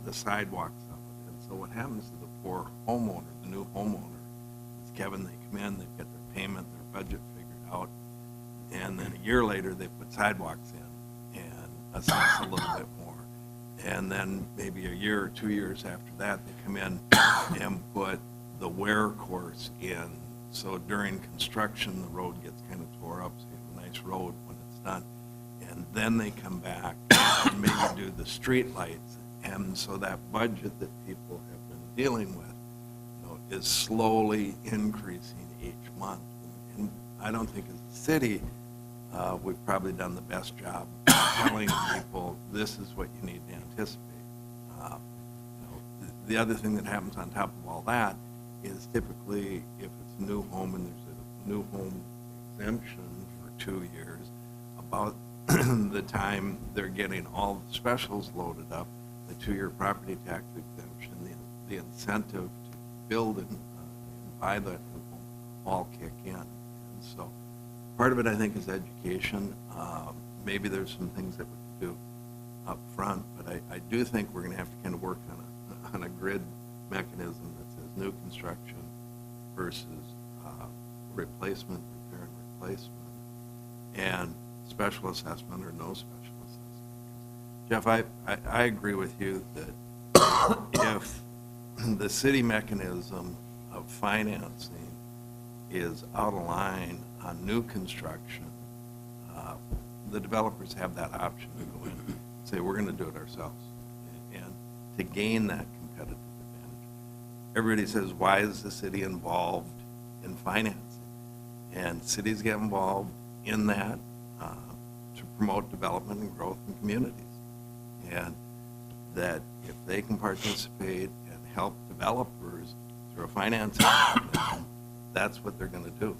the sidewalks of it. And so what happens to the poor homeowner, the new homeowner, is Kevin, they come in, they've got their payment, their budget figured out, and then a year later, they put sidewalks in and assess a little bit more. And then maybe a year or 2 years after that, they come in and put the wear course in. So during construction, the road gets kind of tore up, so you have a nice road when it's done. And then they come back and maybe do the street lights. And so that budget that people have been dealing with, you know, is slowly increasing each month. And I don't think as a city, we've probably done the best job telling people this is what you need to anticipate. You know, the other thing that happens on top of all that is typically if it's a new home and there's a new home exemption for 2 years, about the time they're getting all the specials loaded up, the 2-year property tax exemption, the incentive to build and buy that new home all kick in. And so part of it, I think, is education. Maybe there's some things that we can do up front, but I do think we're going to have to kind of work on a grid mechanism that says new construction versus replacement, repair and replacement, and special assessment or no special assessment. Jeff, I agree with you that if the city mechanism of financing is out of line on new construction, the developers have that option to go in and say, we're going to do it ourselves, and to gain that competitive advantage. Everybody says, why is the city involved in financing? And cities get involved in that to promote development and growth in communities. And that if they can participate and help developers through a financing mechanism, that's what they're going to do.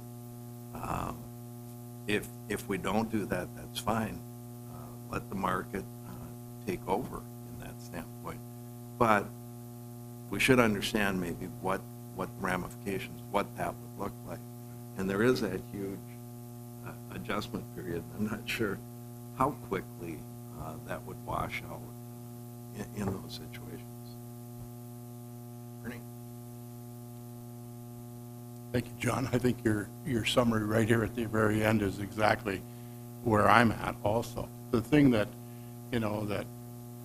If we don't do that, that's fine. Let the market take over in that standpoint. But we should understand maybe what ramifications, what that would look like. And there is that huge adjustment period. I'm not sure how quickly that would wash out in those situations. Ernie? Thank you, John. I think your summary right here at the very end is exactly where I'm at also. The thing that, you know, that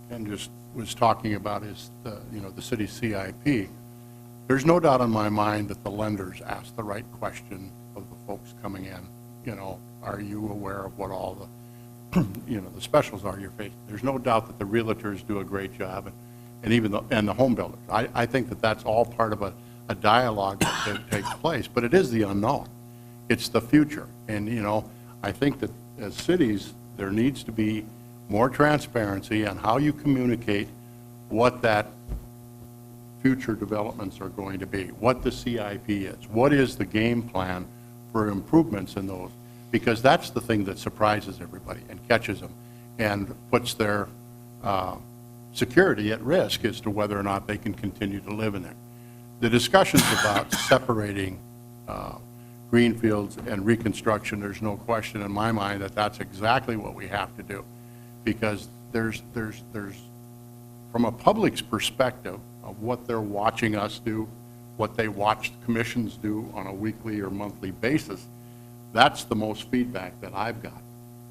Ken just was talking about is the, you know, the city CIP. There's no doubt in my mind that the lenders ask the right question of the folks coming in. You know, are you aware of what all the, you know, the specials are you're facing? There's no doubt that the realtors do a great job, and even the home builders. I think that that's all part of a dialogue that takes place, but it is the unknown. It's the future. And, you know, I think that as cities, there needs to be more transparency on how you communicate what that future developments are going to be, what the CIP is, what is the game plan for improvements in those, because that's the thing that surprises everybody and catches them and puts their security at risk as to whether or not they can continue to live in there. The discussions about separating greenfields and reconstruction, there's no question in my mind that that's exactly what we have to do, because there's from a public's perspective of what they're watching us do, what they watch commissions do on a weekly or monthly basis, that's the most feedback that I've got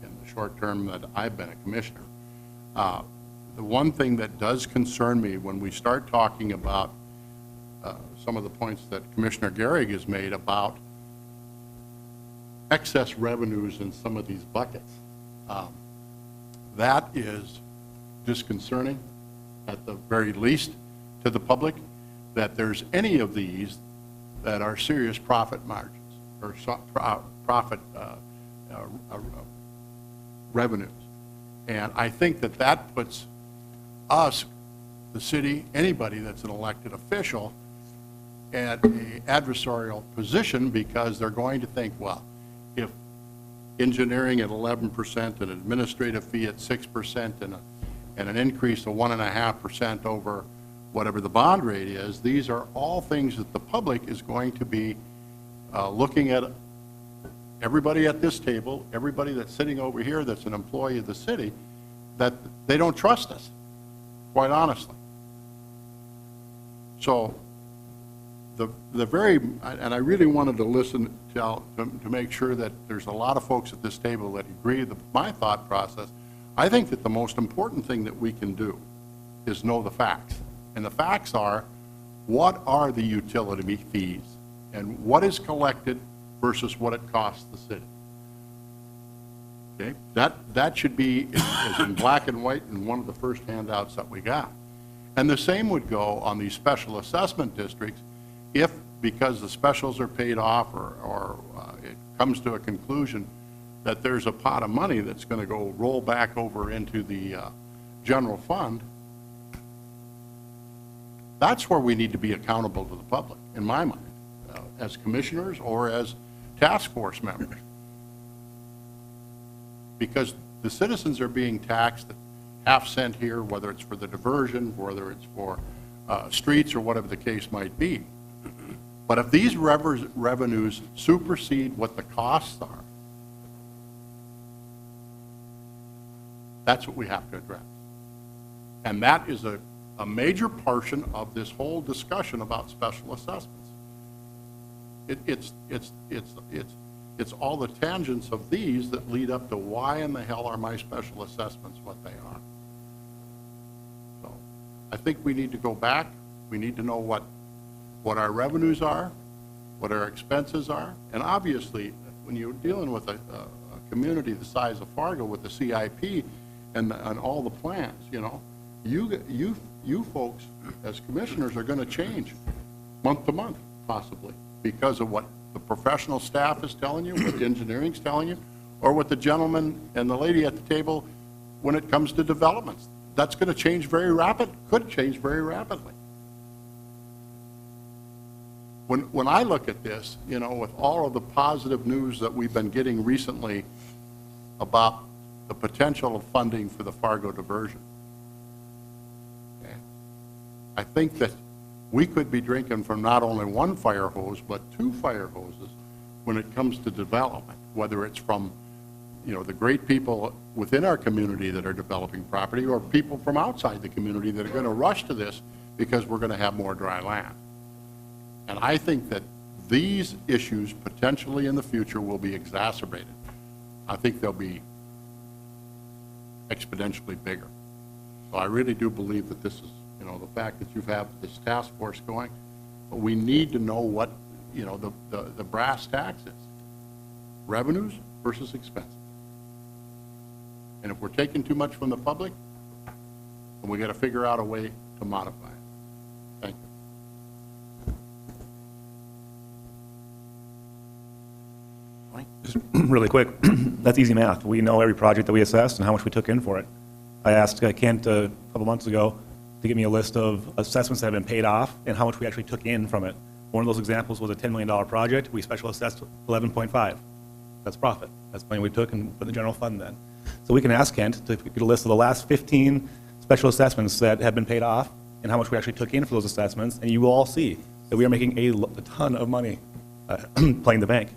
in the short term that I've been a commissioner. The one thing that does concern me when we start talking about some of the points that Commissioner Gehrig has made about excess revenues in some of these buckets, that is disconcerting at the very least to the public, that there's any of these that are serious profit margins or profit revenues. And I think that that puts us, the city, anybody that's an elected official, at an adversarial position, because they're going to think, well, if engineering at 11%, an administrative fee at 6%, and an increase of 1.5% over whatever the bond rate is, these are all things that the public is going to be looking at. Everybody at this table, everybody that's sitting over here that's an employee of the city, that they don't trust us, quite honestly. So and I really wanted to listen to make sure that there's a lot of folks at this table that agree with my thought process. I think that the most important thing that we can do is know the facts. And the facts are, what are the utility fees and what is collected versus what it costs the city? Okay, that should be is in black and white in one of the first handouts that we got. And the same would go on these special assessment districts if, because the specials are paid off or it comes to a conclusion that there's a pot of money that's going to go roll back over into the general fund, that's where we need to be accountable to the public, in my mind, as commissioners or as task force members. Because the citizens are being taxed at half cent here, whether it's for the diversion, whether it's for streets or whatever the case might be. But if these revenues supersede what the costs are, that's what we have to address. And that is a major portion of this whole discussion about special assessments. It's all the tangents of these that lead up to why in the hell are my special assessments what they are. So I think we need to go back. We need to know what our revenues are, what our expenses are, and obviously when you're dealing with a community the size of Fargo with the CIP and all the plans, you folks as commissioners are going to change month to month possibly because of what the professional staff is telling you, what engineering's telling you, or what the gentleman and the lady at the table when it comes to developments. That's going to change could change very rapidly. When I look at this, with all of the positive news that we've been getting recently about the potential of funding for the Fargo diversion, okay, I think that we could be drinking from not only one fire hose, but two fire hoses when it comes to development, whether it's from, the great people within our community that are developing property or people from outside the community that are going to rush to this because we're going to have more dry land. And I think that these issues potentially in the future will be exacerbated. I think they'll be exponentially bigger. So I really do believe that this is, the fact that you have this task force going, but we need to know what, the brass tacks is. Revenues versus expenses. And if we're taking too much from the public, then we got to figure out a way to modify it. Thank you. Just really quick, that's easy math. We know every project that we assessed and how much we took in for it. I asked Kent a couple months ago, to give me a list of assessments that have been paid off and how much we actually took in from it. One of those examples was a $10 million project. We special assessed 11.5. That's profit. That's money we took and put in the general fund then. So we can ask Kent to get a list of the last 15 special assessments that have been paid off and how much we actually took in for those assessments, and you will all see that we are making a ton of money playing the bank.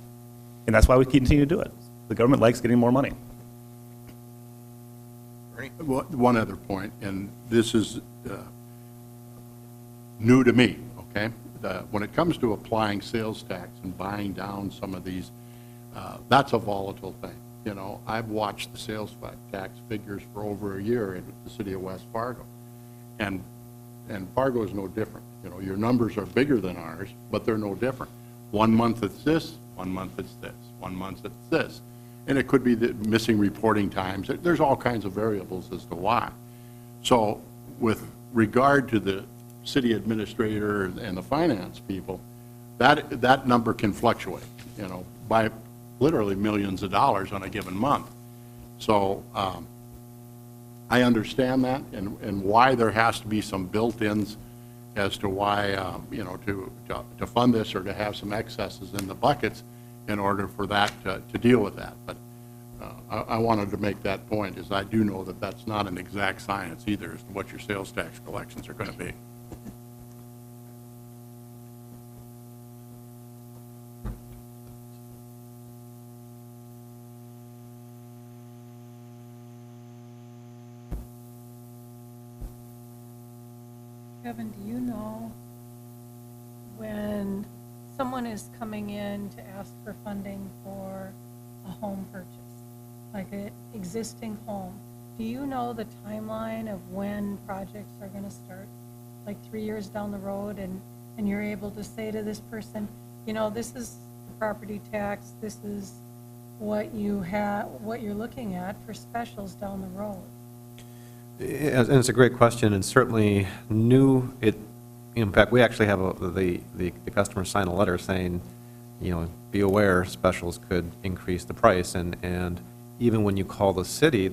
And that's why we continue to do it. The government likes getting more money. One other point, and this is new to me, okay? When it comes to applying sales tax and buying down some of these, that's a volatile thing. You know, I've watched the sales tax figures for over a year in the city of West Fargo, and Fargo is no different. You know, your numbers are bigger than ours, but they're no different. 1 month it's this, 1 month it's this, 1 month it's this. And it could be the missing reporting times. There's all kinds of variables as to why. So with regard to the city administrator and the finance people, that number can fluctuate, you know, by literally millions of dollars on a given month. So I understand that and why there has to be some built-ins as to why, you know, to fund this or to have some excesses in the buckets in order for that to deal with that. But I wanted to make that point, is I do know that that's not an exact science either as to what your sales tax collections are going to be. Kevin, do you know when someone is coming in to ask for funding for a home purchase, like an existing home, do you know the timeline of when projects are going to start? Like 3 years down the road, and you're able to say to this person, you know, this is the property tax, this is what you have, what you're looking at for specials down the road? And it's a great question, and certainly in fact, we actually have the customer sign a letter saying, you know, be aware specials could increase the price, and even when you call the city,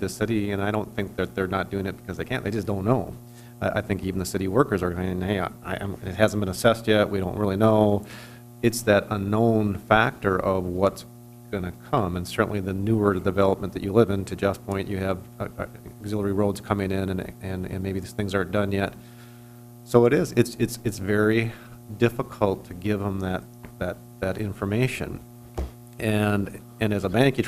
and I don't think that they're not doing it because they can't, they just don't know. I think even the city workers are saying, hey, it hasn't been assessed yet, we don't really know. It's that unknown factor of what's going to come, and certainly the newer development that you live in, to Jeff's point, you have auxiliary roads coming in, and maybe these things aren't done yet. So it's very difficult to give them that information, and as a bank, you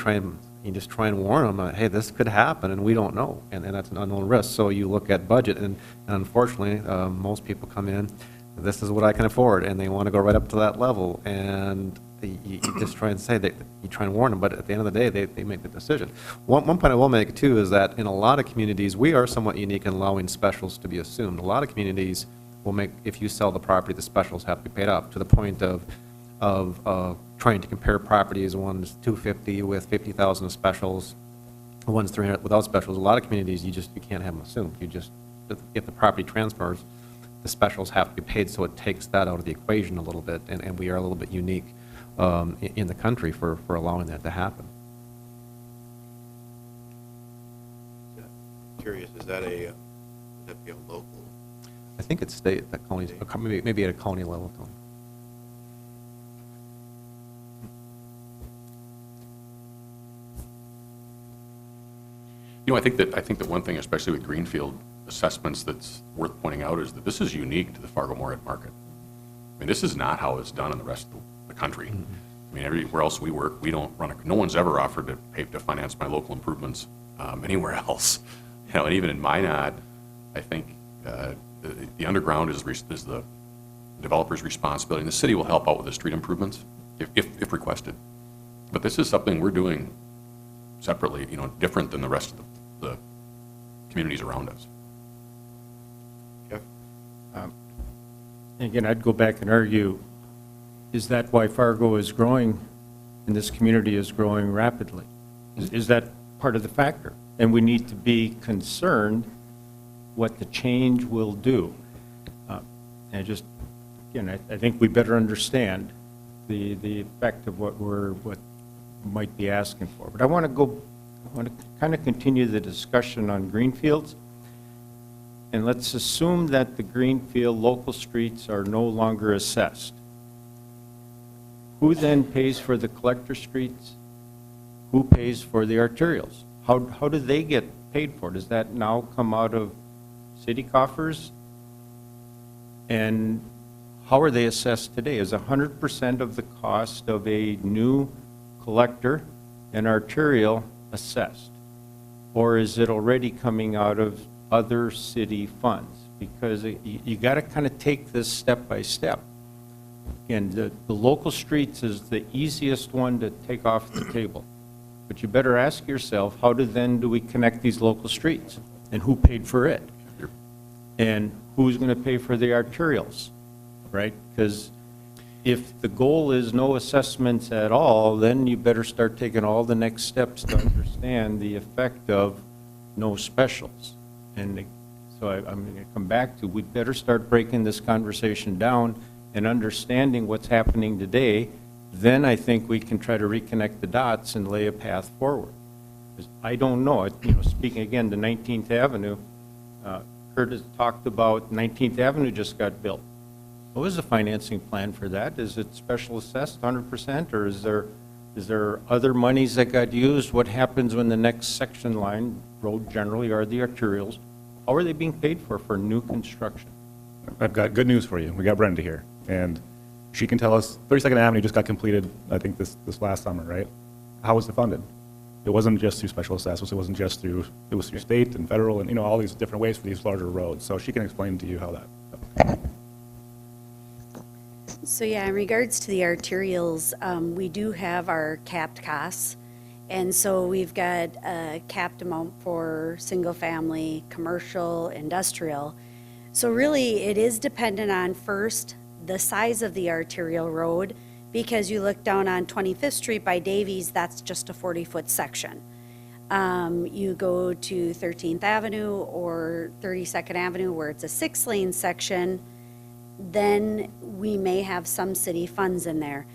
just try and warn them, hey, this could happen, and we don't know, and that's an unknown risk. So you look at budget, and unfortunately, most people come in, this is what I can afford, and they want to go right up to that level, and you just try and say that you try and warn them, but at the end of the day, they make the decision. One point I will make too is that in a lot of communities, we are somewhat unique in allowing specials to be assumed. A lot of communities will make, if you sell the property, the specials have to be paid off, to the point of trying to compare properties. One's 250 with 50,000 of specials, one's 300 without specials. A lot of communities, you can't have them assumed. If the property transfers, the specials have to be paid, so it takes that out of the equation a little bit, and we are a little bit unique in the country for allowing that to happen. Curious, is that a local? I think it's state, at county, maybe at a county level, Tony. You know, I think that one thing, especially with greenfield assessments, that's worth pointing out is that this is unique to the Fargo-Moorhead market. I mean, this is not how it's done in the rest of the country. I mean, everywhere else we work, we don't run no one's ever offered to pay to finance my local improvements anywhere else. You know, and even in Minot, I think the underground is the developer's responsibility, and the city will help out with the street improvements if requested. But this is something we're doing separately, you know, different than the rest of the communities around us. Again, I'd go back and argue, is that why Fargo is growing and this community is growing rapidly? Is that part of the factor? And we need to be concerned what the change will do. And just, again, I think we better understand the effect of what might be asking for. But I want to kind of continue the discussion on greenfields. and let's assume that the greenfield local streets are no longer assessed. Who then pays for the collector streets? Who pays for the arterials? How do they get paid for? Does that now come out of city coffers? And how are they assessed today? Is 100% of the cost of a new collector and arterial assessed? Or is it already coming out of other city funds? Because you got to kind of take this step by step. Again, the local streets is the easiest one to take off the table. But you better ask yourself, how do we connect these local streets? And who paid for it? And who's going to pay for the arterials, right? Because if the goal is no assessments at all, then you better start taking all the next steps to understand the effect of no specials. And so I'm going to come back to, we better start breaking this conversation down and understanding what's happening today. Then I think we can try to reconnect the dots and lay a path forward. 'Cause I don't know, speaking again to 19th Avenue, Curtis talked about 19th Avenue just got built. What was the financing plan for that? Is it special assessed 100%, or is there other monies that got used? What happens when the next section line, road generally, are the arterials? How are they being paid for new construction? I've got good news for you. We got Brenda here, and she can tell us, 32nd Avenue just got completed, I think, this last summer, right? How was it funded? It wasn't just through special assessments, it wasn't just through, it was through state and federal and, all these different ways for these larger roads. So she can explain to you how that. So yeah, in regards to the arterials, we do have our capped costs. And so we've got a capped amount for single-family, commercial, industrial. So really, it is dependent on, first, the size of the arterial road, because you look down on 25th Street by Davies, that's just a 40-foot section. You go to 13th Avenue or 32nd Avenue, where it's a 6-lane section, then we may have some city funds in there.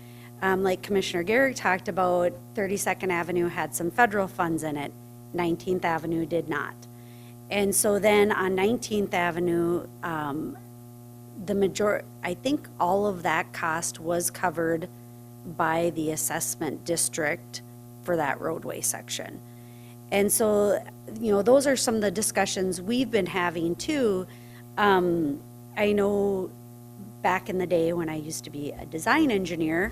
Like Commissioner Garrick talked about, 32nd Avenue had some federal funds in it. 19th Avenue did not. And so then on 19th Avenue, I think all of that cost was covered by the assessment district for that roadway section. And so, those are some of the discussions we've been having too. I know back in the day when I used to be a design engineer,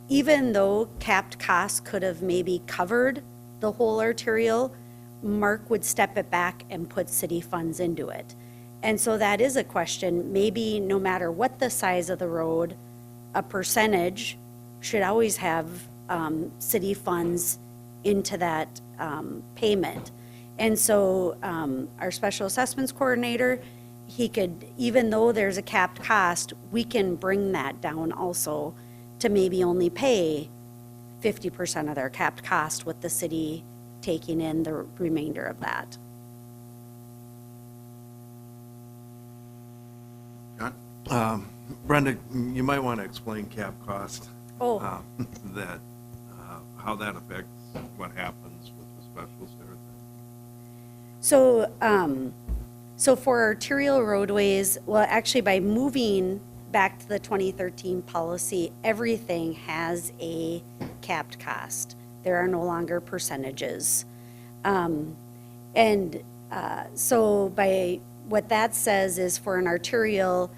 even though capped costs could have maybe covered the whole arterial, Mark would step it back and put city funds into it. And so that is a question. Maybe no matter what the size of the road, a percentage should always have city funds into that payment. And so our special assessments coordinator, he could, even though there's a capped cost, we can bring that down also to maybe only pay 50% of their capped cost, with the city taking in the remainder of that. John? Brenda, you might want to explain cap cost. Oh. How that affects what happens with the specials and everything. So for arterial roadways, well, actually by moving back to the 2013 policy, everything has a capped cost. There are no longer percentages. So by what that says is, for an arterial,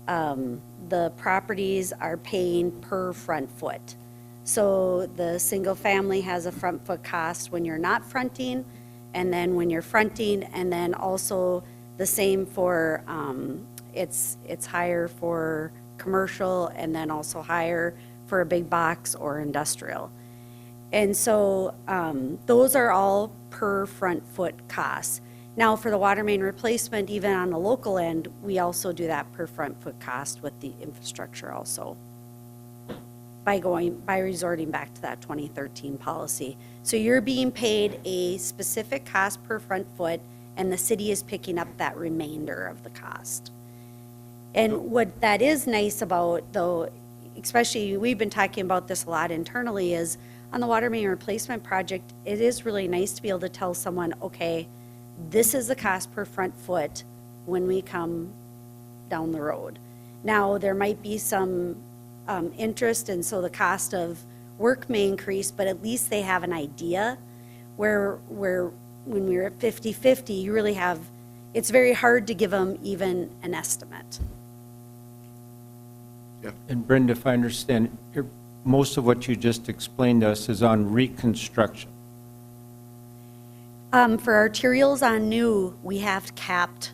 the properties are paying per front foot. So the single family has a front foot cost when you're not fronting, and then when you're fronting, and then also the same for, it's higher for commercial, and then also higher for a big box or industrial. And so those are all per front foot costs. Now for the water main replacement, even on the local end, we also do that per front foot cost with the infrastructure also, by resorting back to that 2013 policy. So you're being paid a specific cost per front foot, and the city is picking up that remainder of the cost. And what that is nice about, though, especially we've been talking about this a lot internally, is on the water main replacement project, it is really nice to be able to tell someone, okay, this is the cost per front foot when we come down the road. Now, there might be some interest, and so the cost of work may increase, but at least they have an idea where when we're at 50/50, you really have, it's very hard to give them even an estimate. And Brenda, if I understand, most of what you just explained to us is on reconstruction. For arterials on new, we have capped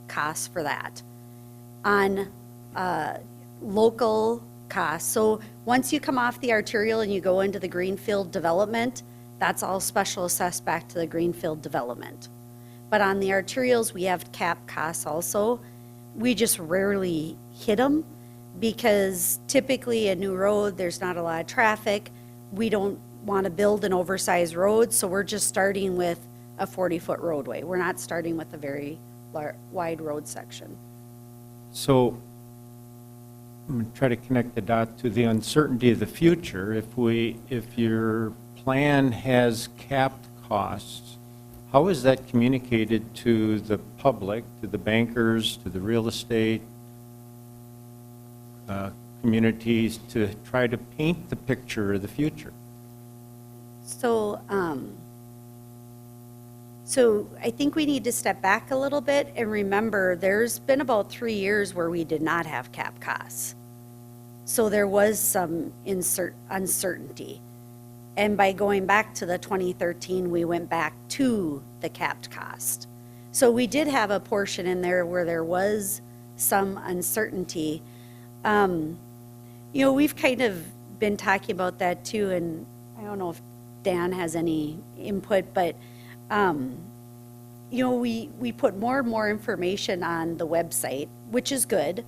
costs for that. On local costs, so once you come off the arterial and you go into the greenfield development, that's all special assessed back to the greenfield development. But on the arterials, we have capped costs also. We just rarely hit them because typically a new road, there's not a lot of traffic. We don't want to build an oversized road, so we're just starting with a 40-foot roadway. We're not starting with a very wide road section. So I'm going to try to connect the dot to the uncertainty of the future. If your plan has capped costs, how is that communicated to the public, to the bankers, to the real estate communities to try to paint the picture of the future? So, so I think we need to step back a little bit and remember there's been about 3 years where we did not have cap costs. So there was some uncertainty. And by going back to the 2013, we went back to the capped cost. So we did have a portion in there where there was some uncertainty. You know, we've kind of been talking about that too, and I don't know if Dan has any input, but you know, we put more and more information on the website, which is good.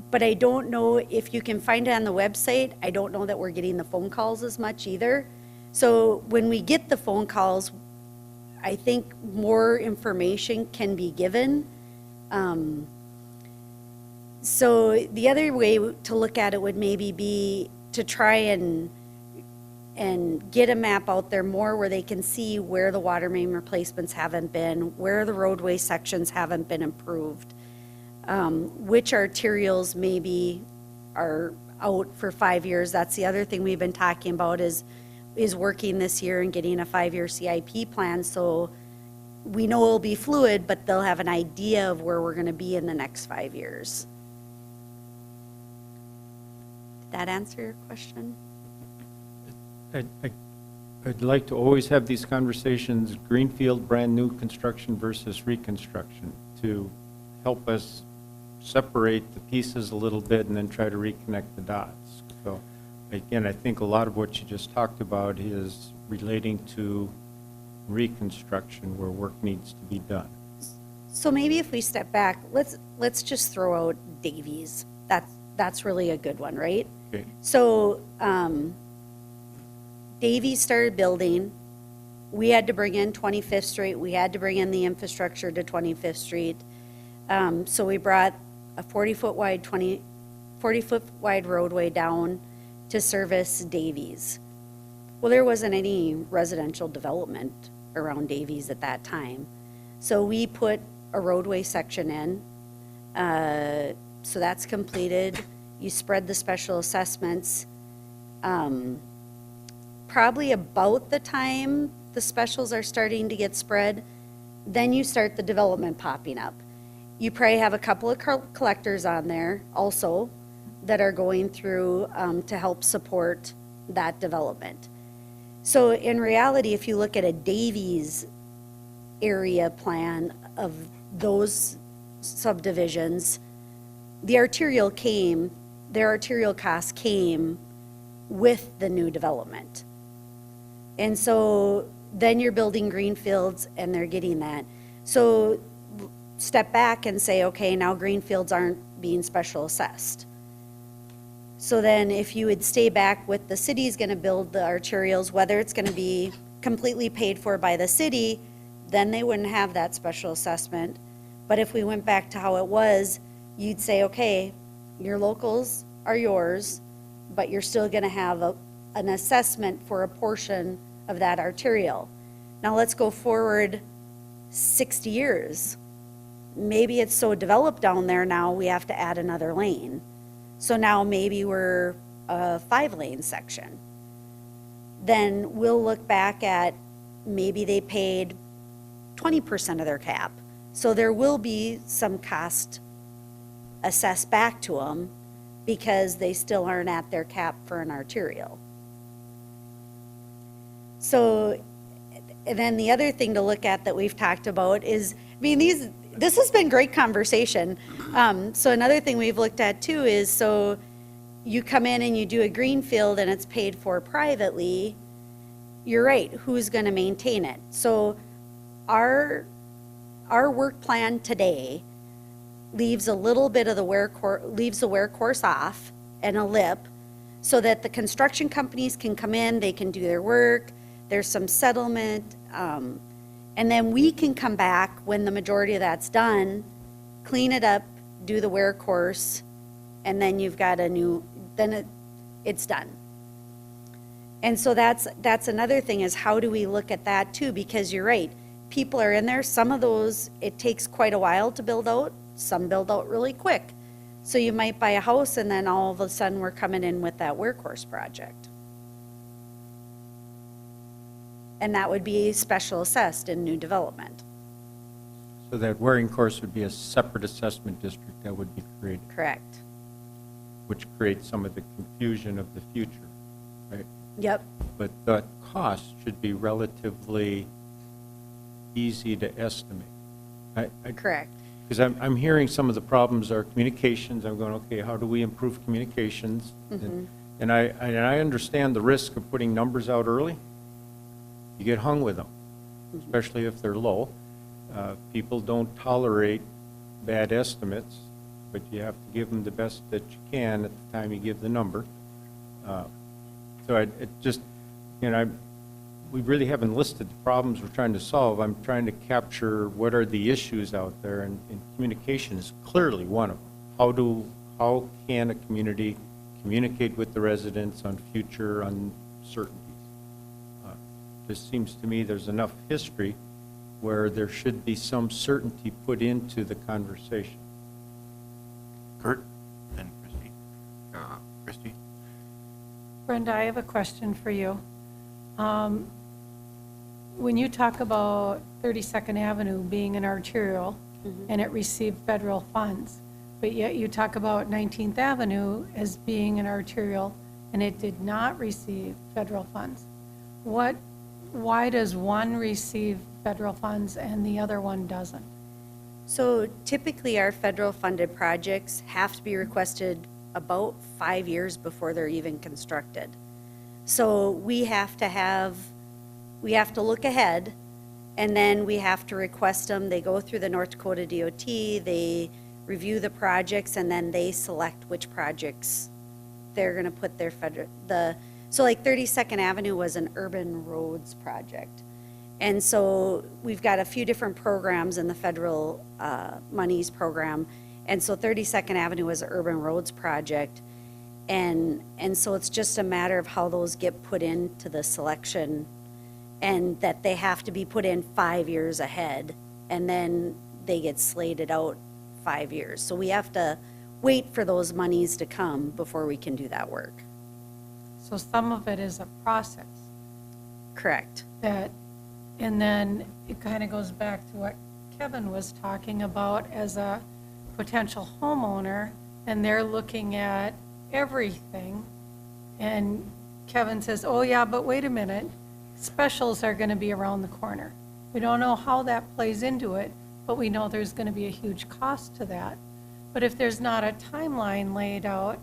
But I don't know if you can find it on the website. I don't know that we're getting the phone calls as much either. So when we get the phone calls, I think more information can be given. So the other way to look at it would maybe be to try and get a map out there more where they can see where the water main replacements haven't been, where the roadway sections haven't been improved, which arterials maybe are out for 5 years. That's the other thing we've been talking about is working this year and getting a 5-year CIP plan so we know it'll be fluid, but they'll have an idea of where we're going to be in the next 5 years. Did that answer your question? I'd like to always have these conversations, greenfield, brand new construction versus reconstruction, to help us separate the pieces a little bit and then try to reconnect the dots. So again, I think a lot of what you just talked about is relating to reconstruction where work needs to be done. So maybe if we step back, let's just throw out Davies. That's really a good one, right? Okay. So Davies started building. We had to bring in 25th Street. We had to bring in the infrastructure to 25th Street. So we brought a 40-foot wide roadway down to service Davies. Well, there wasn't any residential development around Davies at that time. So we put a roadway section in. So that's completed. You spread the special assessments. Probably about the time the specials are starting to get spread, then you start the development popping up. You probably have a couple of collectors on there also that are going through to help support that development. So in reality, if you look at a Davies area plan of those subdivisions, their arterial costs came with the new development. And so then you're building greenfields and they're getting that. So step back and say, okay, now greenfields aren't being special assessed. So then if you would stay back with the city's gonna build the arterials, whether it's gonna be completely paid for by the city, then they wouldn't have that special assessment. But if we went back to how it was, you'd say, okay, your locals are yours, but you're still gonna have an assessment for a portion of that arterial. Now let's go forward 60 years. Maybe it's so developed down there now, we have to add another lane. So now maybe we're a 5-lane section. Then we'll look back at maybe they paid 20% of their cap. So there will be some cost assessed back to them because they still aren't at their cap for an arterial. So, and then the other thing to look at that we've talked about is, I mean, this has been great conversation. So another thing we've looked at too is, so you come in and you do a greenfield and it's paid for privately, you're right, who's going to maintain it? So our work plan today leaves a little bit of the leaves the wear course off and a lip so that the construction companies can come in, they can do their work, there's some settlement, and then we can come back when the majority of that's done, clean it up, do the wear course, and then you've got it's done. And so that's another thing, is how do we look at that too? Because you're right, people are in there, some of those, it takes quite a while to build out, some build out really quick. So you might buy a house and then all of a sudden we're coming in with that wear course project. And that would be special assessed in new development. So that wearing course would be a separate assessment district that would be created, Correct. which creates some of the confusion of the future, right? Yep. But the cost should be relatively easy to estimate. Correct. Because I'm hearing some of the problems are communications. I'm going, okay, how do we improve communications? And I understand the risk of putting numbers out early. You get hung with them, especially if they're low. People don't tolerate bad estimates, but you have to give them the best that you can at the time you give the number. So it just, we really haven't listed the problems we're trying to solve. I'm trying to capture what are the issues out there, and communication is clearly one of them. How can a community communicate with the residents on future uncertainties? This seems to me there's enough history where there should be some certainty put into the conversation. Kurt and Christie. Christie? Brenda, I have a question for you. When you talk about 32nd Avenue being an arterial and it received federal funds, but yet you talk about 19th Avenue as being an arterial and it did not receive federal funds, why does one receive federal funds and the other one doesn't? So typically our federal funded projects have to be requested about 5 years before they're even constructed. So we have to look ahead, and then we have to request them. They go through the North Dakota DOT, they review the projects, and then they select which projects they're gonna put their so like 32nd Avenue was an urban roads project. And so we've got a few different programs in the federal monies program. And so 32nd Avenue was an urban roads project. And so it's just a matter of how those get put into the selection, and that they have to be put in 5 years ahead, and then they get slated out 5 years. So we have to wait for those monies to come before we can do that work. So some of it is a process. Correct. And then it kind of goes back to what Kevin was talking about as a potential homeowner, and they're looking at everything. And Kevin says, oh yeah, but wait a minute, specials are going to be around the corner. We don't know how that plays into it, but we know there's going to be a huge cost to that. But if there's not a timeline laid out,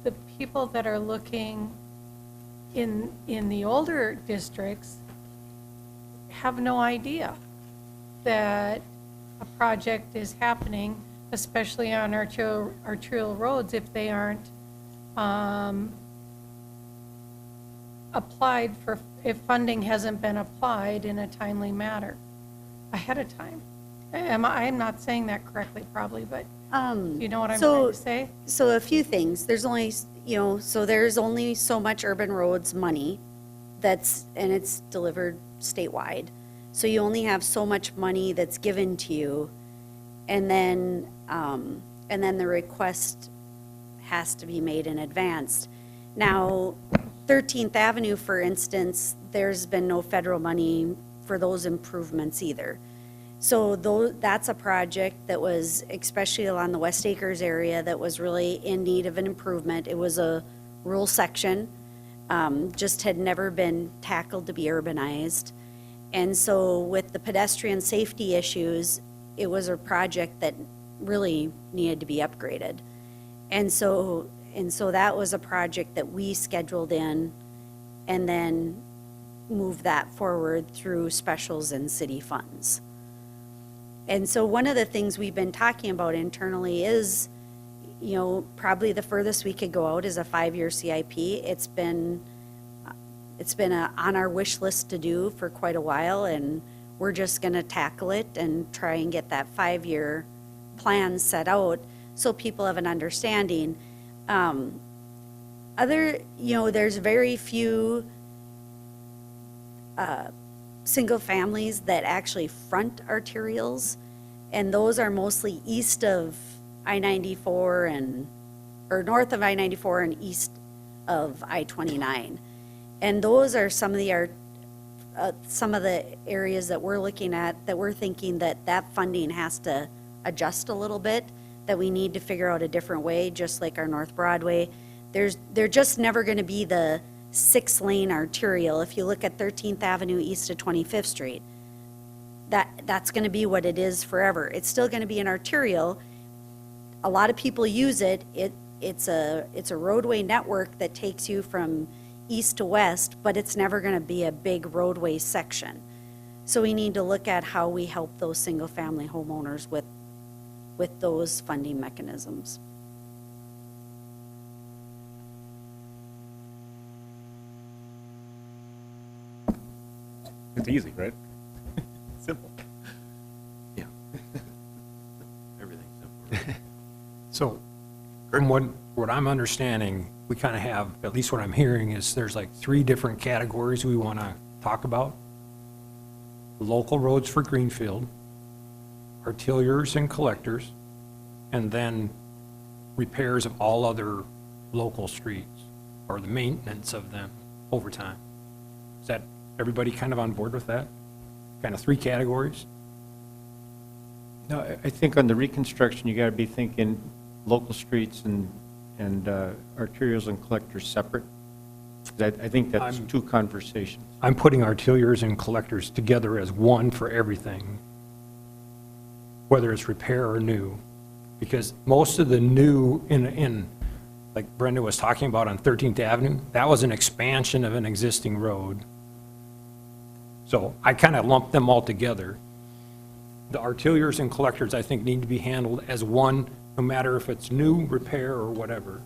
the people that are looking in the older districts have no idea that a project is happening, especially on arterial roads, if they aren't applied for, if funding hasn't been applied in a timely manner ahead of time. I'm not saying that correctly probably, but you know what I'm trying to say? So a few things. There's only, there's only so much urban roads money and it's delivered statewide. So you only have so much money that's given to you, and then the request has to be made in advance. Now, 13th Avenue, for instance, there's been no federal money for those improvements either. So that's a project that was, especially along the West Acres area, that was really in need of an improvement. It was a rural section, just had never been tackled to be urbanized. And so with the pedestrian safety issues, it was a project that really needed to be upgraded. And so that was a project that we scheduled in and then moved that forward through specials and city funds. And so one of the things we've been talking about internally is, probably the furthest we could go out is a 5-year CIP. It's been on our wish list to do for quite a while, and we're just going to tackle it and try and get that 5-year plan set out so people have an understanding. There's very few single families that actually front arterials, and those are mostly east of I-94 or north of I-94 and east of I-29. And those are some of the areas that we're looking at, that we're thinking that funding has to adjust a little bit, that we need to figure out a different way, just like our North Broadway. They're just never going to be the 6-lane arterial. If you look at 13th Avenue east of 25th Street, that's going to be what it is forever. It's still going to be an arterial. A lot of people use it. It's a roadway network that takes you from east to west, but it's never going to be a big roadway section. So we need to look at how we help those single-family homeowners with those funding mechanisms. It's easy, right? Simple. Yeah. Everything's simple. So, from what I'm understanding, we kind of have, at least what I'm hearing, is there's like 3 different categories we want to talk about. Local roads for Greenfield, arterials and collectors, and then repairs of all other local streets, or the maintenance of them over time. Is that everybody kind of on board with that? Kind of 3 categories? No, I think on the reconstruction, you got to be thinking local streets and arterials and collectors separate. I think that's 2 conversations. I'm putting arterials and collectors together as one for everything, whether it's repair or new, because most of the new like Brenda was talking about on 13th Avenue, that was an expansion of an existing road. So I kind of lumped them all together. The arterials and collectors, I think, need to be handled as one, no matter if it's new, repair, or whatever.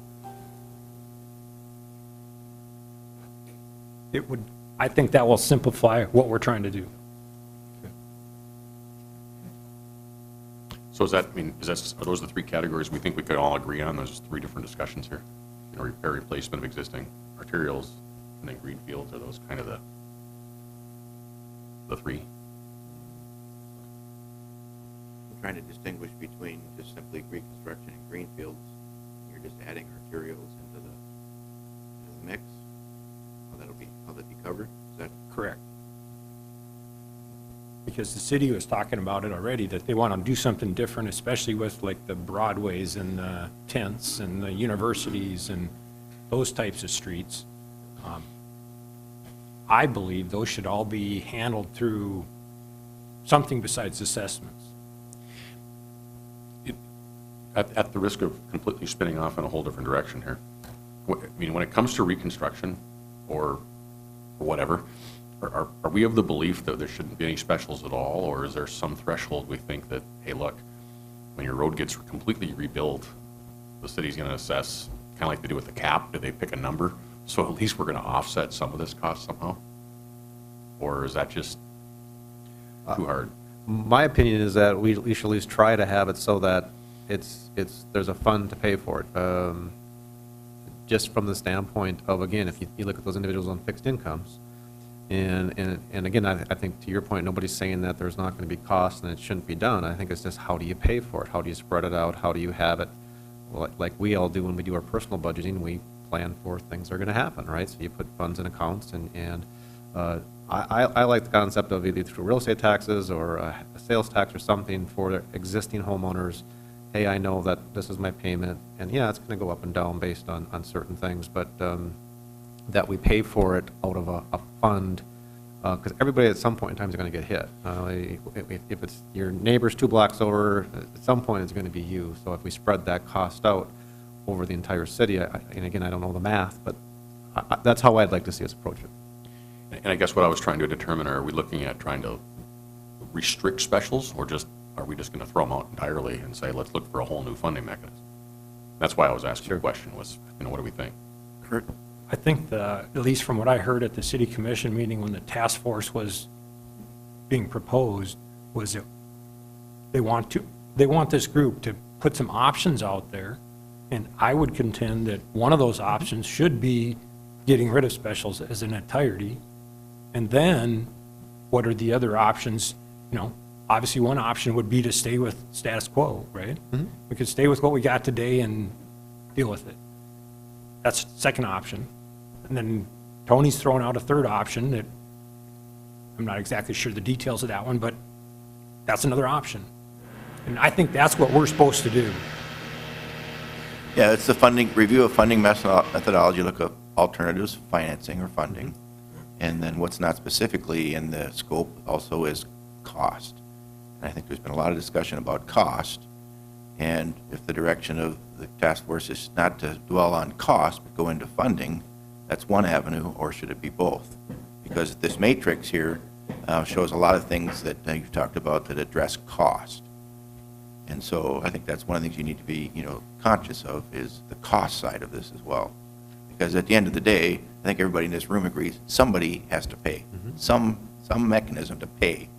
I think that will simplify what we're trying to do. So are those the 3 categories we think we could all agree on? Those 3 different discussions here? Repair, replacement of existing arterials, and then greenfields, are those kind of the 3? I'm trying to distinguish between just simply reconstruction and greenfields. You're just adding arterials into the mix. How that be covered? Is that Correct. Because the city was talking about it already, that they want to do something different, especially with like the Broadways and the tents and the universities and those types of streets. I believe those should all be handled through something besides assessments. At the risk of completely spinning off in a whole different direction here, when it comes to reconstruction or whatever, are we of the belief that there shouldn't be any specials at all, or is there some threshold we think that, hey, look, when your road gets completely rebuilt, the city's going to assess, kind of like they do with the cap, do they pick a number? So at least we're going to offset some of this cost somehow? Or is that just too hard? My opinion is that we should at least try to have it so that there's a fund to pay for it. Just from the standpoint of, again, if you look at those individuals on fixed incomes, And again, I think to your point, nobody's saying that there's not going to be costs and it shouldn't be done. I think it's just how do you pay for it? How do you spread it out? How do you have it? Like we all do when we do our personal budgeting, we plan for things that are going to happen, right? So you put funds in accounts and I like the concept of either through real estate taxes or a sales tax or something for existing homeowners. Hey, I know that this is my payment, and yeah, it's going to go up and down based on certain things, but that we pay for it out of a fund, because everybody at some point in time is going to get hit. If it's your neighbor's 2 blocks over, at some point it's going to be you. So if we spread that cost out over the entire city, and again, I don't know the math, but that's how I'd like to see us approach it. And I guess what I was trying to determine, are we looking at trying to restrict specials, or just, are we just going to throw them out entirely and say, let's look for a whole new funding mechanism? That's why I was asking the question was, what do we think? Kurt? I think at least from what I heard at the city commission meeting when the task force was being proposed, was that they want this group to put some options out there, and I would contend that one of those options should be getting rid of specials as an entirety, and then what are the other options? Obviously one option would be to stay with status quo, right? Mm-hmm. We could stay with what we got today and deal with it. That's the second option. And then Tony's throwing out a third option that I'm not exactly sure the details of that one, but that's another option. And I think that's what we're supposed to do. Yeah, it's the review of funding methodology, look at alternatives, financing or funding. And then what's not specifically in the scope also is cost. And I think there's been a lot of discussion about cost. And if the direction of the task force is not to dwell on cost, but go into funding, that's one avenue, or should it be both? Because this matrix here shows a lot of things that you've talked about that address cost. And so I think that's one of the things you need to be, conscious of, is the cost side of this as well. Because at the end of the day, I think everybody in this room agrees, somebody has to pay, some mechanism to pay.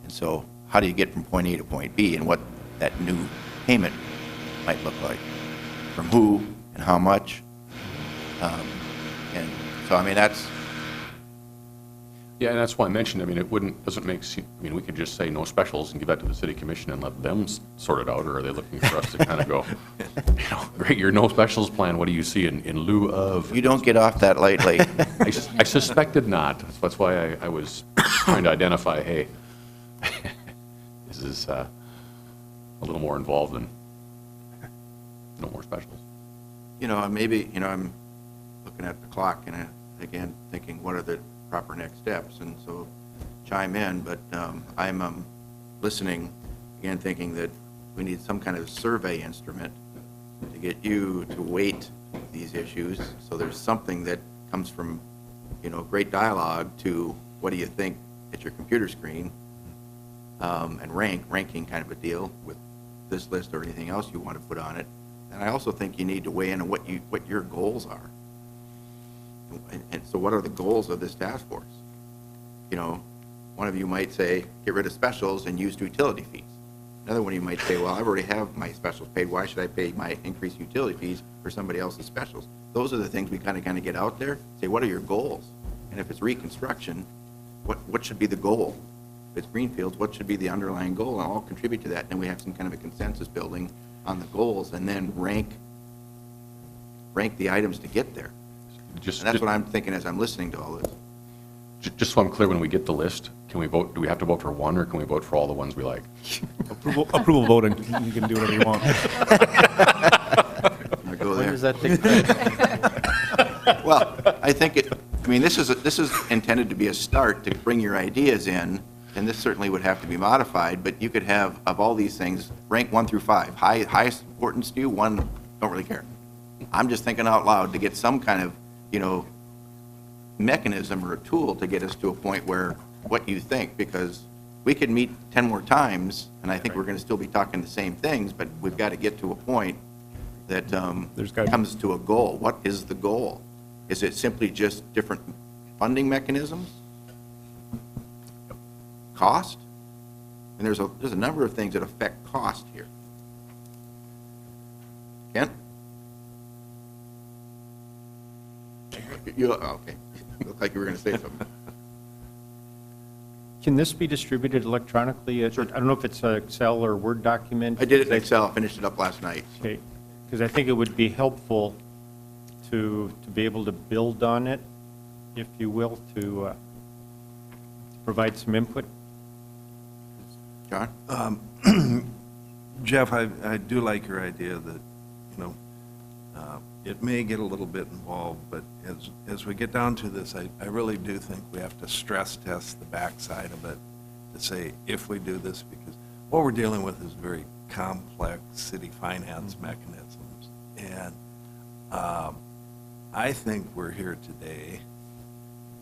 And so how do you get from point A to point B, and what that new payment might look like? From who and how much? And so, that's... Yeah, and that's why I mentioned, it doesn't make sense. We could just say no specials and give that to the city commission and let them sort it out, or are they looking for us to kind of go, great, your no specials plan, what do you see in lieu of? You don't get off that lightly. I suspected not. That's why I was trying to identify, hey, this is a little more involved than no more specials. Maybe, I'm looking at the clock and again thinking, what are the proper next steps? And so chime in, but I'm listening, again thinking that we need some kind of survey instrument to get you to weight these issues, so there's something that comes from, great dialogue to what do you think at your computer screen, and ranking kind of a deal with this list or anything else you want to put on it. And I also think you need to weigh in on what your goals are. And so what are the goals of this task force? One of you might say, get rid of specials and use utility fees. Another one you might say, well, I already have my specials paid. Why should I pay my increased utility fees for somebody else's specials? Those are the things we kind of get out there. Say, what are your goals? And if it's reconstruction, what should be the goal? If it's greenfields, what should be the underlying goal? And I'll contribute to that. And we have some kind of a consensus building on the goals, and then rank the items to get there. And that's what I'm thinking as I'm listening to all this. Just so I'm clear, when we get the list, can we vote? Do we have to vote for one, or can we vote for all the ones we like? Approval voting. You can do whatever you want. I go there. When does that take place? Well, I think this is intended to be a start to bring your ideas in, and this certainly would have to be modified, but you could have, of all these things, rank 1 through 5. Highest importance to you, 1, don't really care. I'm just thinking out loud to get some kind of, mechanism or a tool to get us to a point where what you think, because we could meet 10 more times, and I think we're going to still be talking the same things, but we've got to get to a point that comes to a goal. What is the goal? Is it simply just different funding mechanisms? Cost? And there's a number of things that affect cost here. Kent? Okay. You look like you were going to say something. Can this be distributed electronically? I don't know if it's an Excel or Word document. I did it in Excel, finished it up last night. Okay, because I think it would be helpful to be able to build on it, if you will, to provide some input. John? Jeff, I do like your idea that, you know, it may get a little bit involved, but as we get down to this, I really do think we have to stress test the backside of it to say, if we do this, because what we're dealing with is very complex city finance mechanisms. And I think we're here today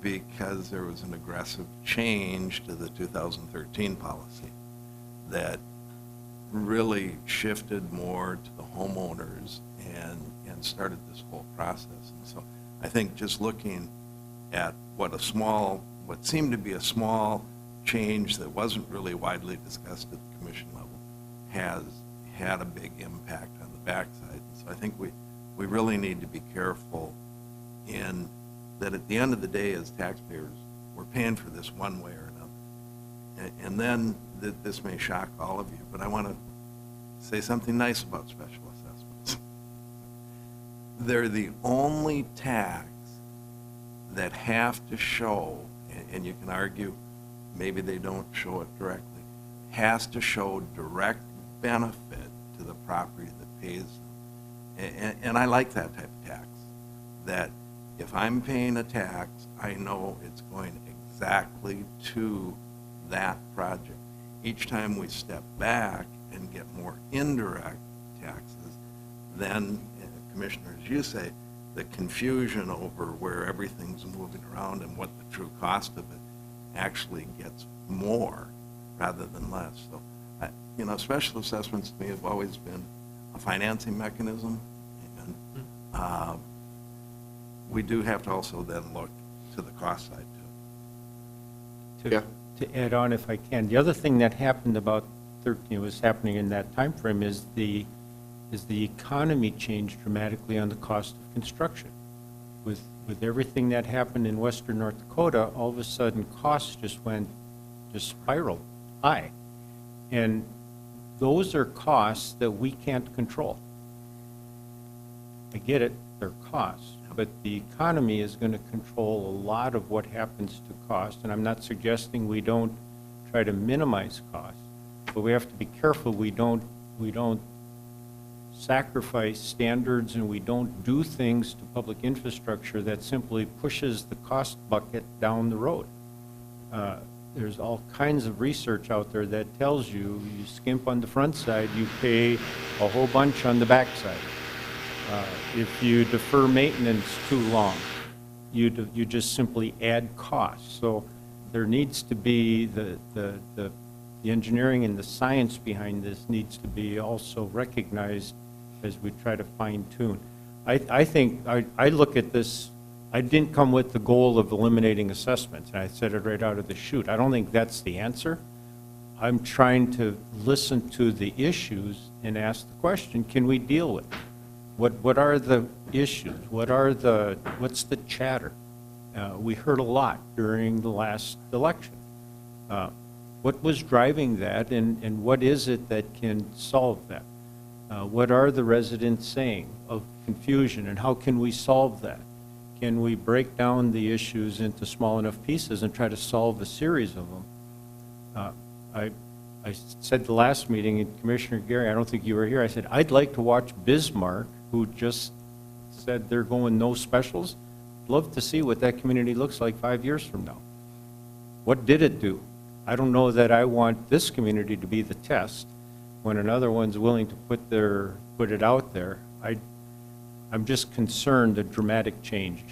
because there was an aggressive change to the 2013 policy that really shifted more to the homeowners and started this whole process. And so I think just looking at what seemed to be a small change that wasn't really widely discussed at the commission level has had a big impact on the backside. And so I think we really need to be careful in that at the end of the day, as taxpayers, we're paying for this one way or another. And then this may shock all of you, but I want to say something nice about special assessments. They're the only tax that have to show, and you can argue maybe they don't show it directly, has to show direct benefit to the property that pays them. And I like that type of tax, that if I'm paying a tax, I know it's going exactly to that project. Each time we step back and get more indirect taxes, then, Commissioner, as you say, the confusion over where everything's moving around and what the true cost of it actually gets more rather than less. So, you know, special assessments to me have always been a financing mechanism, and we do have to also then look to the cost side too. To add on, if I can, the other thing that happened about 13 was happening in that time frame is the economy changed dramatically on the cost of construction. With everything that happened in western North Dakota, all of a sudden costs just spiraled high. And those are costs that we can't control. I get it, they're costs, but the economy is going to control a lot of what happens to cost. And I'm not suggesting we don't try to minimize costs, but we have to be careful we don't sacrifice standards and we don't do things to public infrastructure that simply pushes the cost bucket down the road. There's all kinds of research out there that tells you skimp on the front side, you pay a whole bunch on the back side. If you defer maintenance too long, you just simply add costs. So there needs to be the engineering and the science behind this needs to be also recognized as we try to fine tune. I think I look at this, I didn't come with the goal of eliminating assessments, and I said it right out of the chute. I don't think that's the answer. I'm trying to listen to the issues and ask the question, can we deal with it? What are the issues? What's the chatter? We heard a lot during the last election. What was driving that, and what is it that can solve that? What are the residents saying of confusion, and how can we solve that? Can we break down the issues into small enough pieces and try to solve a series of them? I said the last meeting, and Commissioner Gary, I don't think you were here, I said, I'd like to watch Bismarck, who just said they're going no specials. Love to see what that community looks like 5 years from now. What did it do? I don't know that I want this community to be the test when another one's willing to put it out there. I'm just concerned a dramatic change.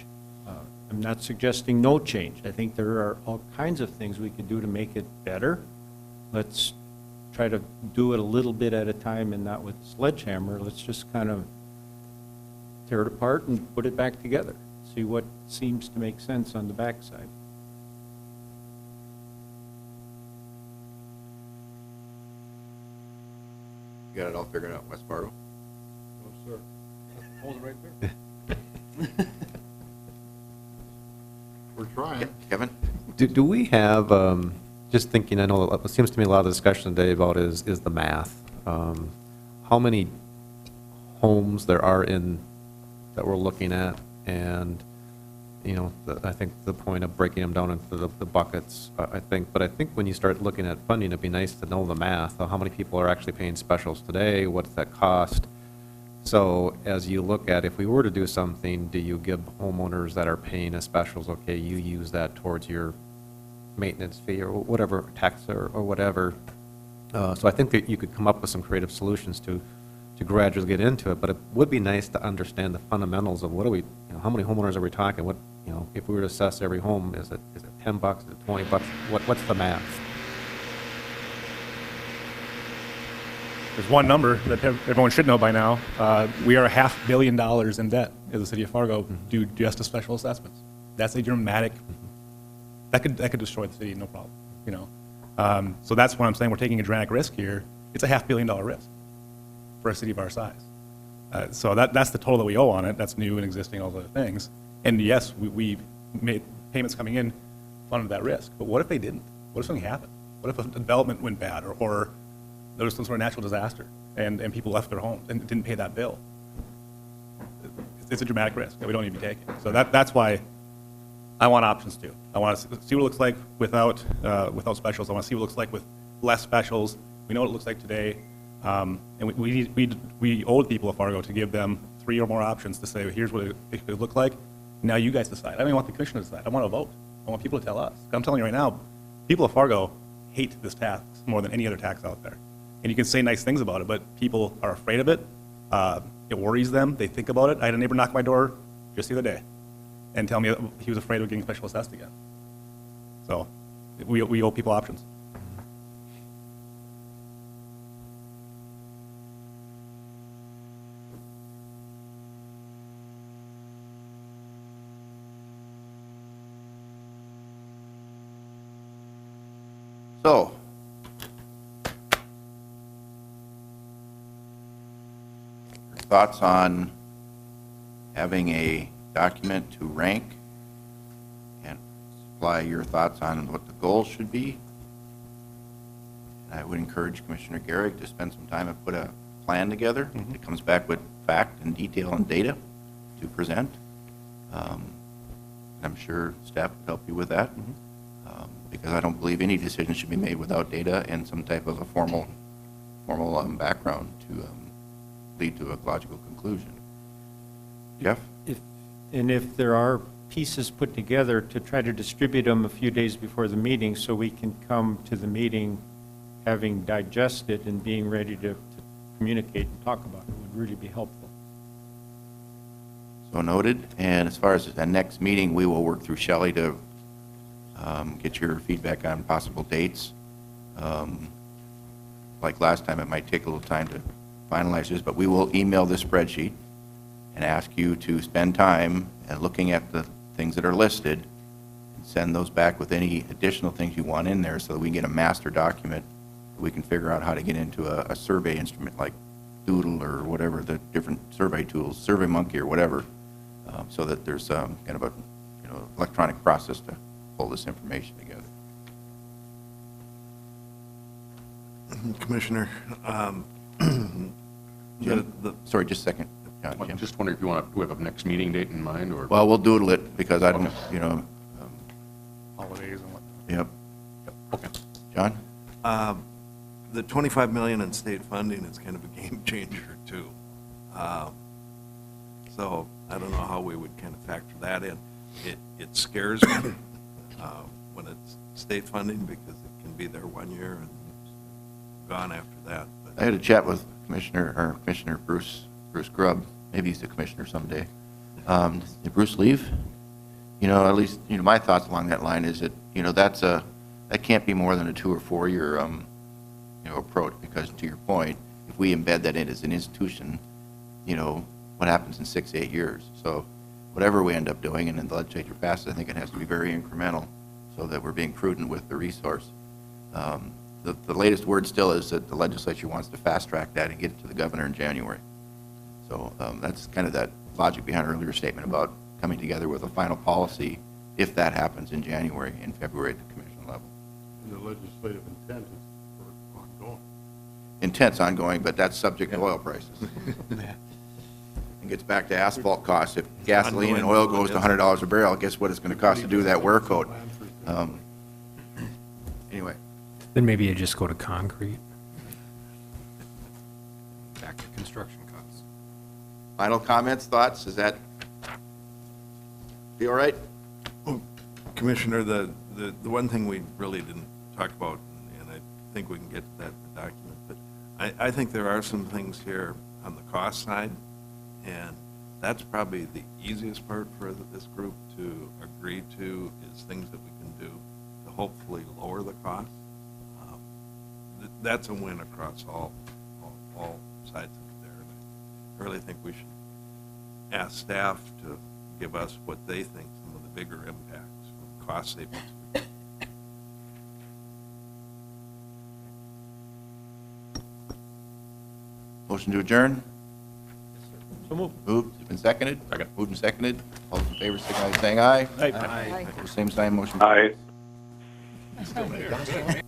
I'm not suggesting no change. I think there are all kinds of things we could do to make it better. Let's try to do it a little bit at a time and not with a sledgehammer. Let's just kind of tear it apart and put it back together. See what seems to make sense on the backside. You got it all figured out, West Fargo? Oh, sir. Hold it right there. We're trying. Kevin? Do we have, just thinking, I know what seems to me a lot of the discussion today about is the math. How many homes there are that we're looking at, and, you know, I think the point of breaking them down into the buckets, I think, but I think when you start looking at funding, it'd be nice to know the math of how many people are actually paying specials today, what's that cost? So as you look at, if we were to do something, do you give homeowners that are paying as specials, okay, you use that towards your maintenance fee or whatever, tax or whatever. So I think that you could come up with some creative solutions to gradually get into it, but it would be nice to understand the fundamentals of what are we, you know, how many homeowners are we talking? What, you know, if we were to assess every home, is it $10, is it $20? What's the math? There's one number that everyone should know by now. We are $500 million in debt as the city of Fargo due just to special assessments. That's a dramatic, that could destroy the city, no problem, you know. So that's what I'm saying, we're taking a dramatic risk here. It's a $500 million risk for a city of our size. So that's the total that we owe on it. That's new and existing, all those other things. And yes, we made payments coming in funded that risk. But what if they didn't? What if something happened? What if a development went bad or there was some sort of natural disaster and people left their homes and didn't pay that bill? It's a dramatic risk that we don't need to be taking. So that's why I want options too. I want to see what it looks like without specials. I want to see what it looks like with less specials. We know what it looks like today. And we owe the people of Fargo to give them 3 or more options to say, here's what it could look like. Now you guys decide. I don't even want the commissioner to decide. I want to vote. I want people to tell us. I'm telling you right now, people of Fargo hate this tax more than any other tax out there. And you can say nice things about it, but people are afraid of it. It worries them. They think about it. I had a neighbor knock my door just the other day and tell me that he was afraid of getting special assessed again. So we owe people options. So, thoughts on having a document to rank and supply your thoughts on what the goals should be? And I would encourage Commissioner Garrick to spend some time and put a plan together that comes back with fact and detail and data to present. I'm sure staff will help you with that. Because I don't believe any decision should be made without data and some type of a formal background to lead to a logical conclusion. Jeff? If there are pieces put together, to try to distribute them a few days before the meeting so we can come to the meeting having digested and being ready to communicate and talk about it would really be helpful. So noted. And as far as the next meeting, we will work through Shelley to get your feedback on possible dates. Like last time, it might take a little time to finalize this, but we will email this spreadsheet and ask you to spend time at looking at the things that are listed and send those back with any additional things you want in there so that we can get a master document that we can figure out how to get into a survey instrument like Doodle or whatever, the different survey tools, SurveyMonkey or whatever, so that there's kind of a electronic process to pull this information together. Commissioner, Sorry, just a second. I'm just wondering if you want to, do we have a next meeting date in mind, or? Well, we'll doodle it because I don't, Holidays and whatnot. Yep. Okay. John? the 25 million in state funding is kind of a game changer too. So I don't know how we would kind of factor that in. It scares me when it's state funding because it can be there 1 year and gone after that. But I had a chat with Commissioner Bruce Grubb. Maybe he's the commissioner someday. Did Bruce leave? At least, my thoughts along that line is that, that can't be more than a 2 or 4 year, approach, because to your point, if we embed that in as an institution, what happens in 6 to 8 years? So whatever we end up doing and then the legislature passes, I think it has to be very incremental so that we're being prudent with the resource. The latest word still is that the legislature wants to fast track that and get it to the governor in January. So that's kind of that logic behind our earlier statement about coming together with a final policy if that happens in January and February at the commission level. The legislative intent is for ongoing. Intent's ongoing, but that's subject to oil prices. And gets back to asphalt costs. If gasoline and oil goes to $100 a barrel, guess what it's going to cost to do that wear coat? Anyway, Then maybe you just go to concrete. Back to construction costs. final comments, thoughts? Is that, be all right? Commissioner, the one thing we really didn't talk about, and I think we can get to that in the document, but I think there are some things here on the cost side, and that's probably the easiest part for this group to agree to, is things that we can do to hopefully lower the cost. That's a win across all sides of it there. And I really think we should ask staff to give us what they think some of the bigger impacts, cost savings. Motion to adjourn? So move. Moved and seconded? Second. Moved and seconded. All those in favor, signify by saying aye. Aye. Same sign, motion. Aye. I thought-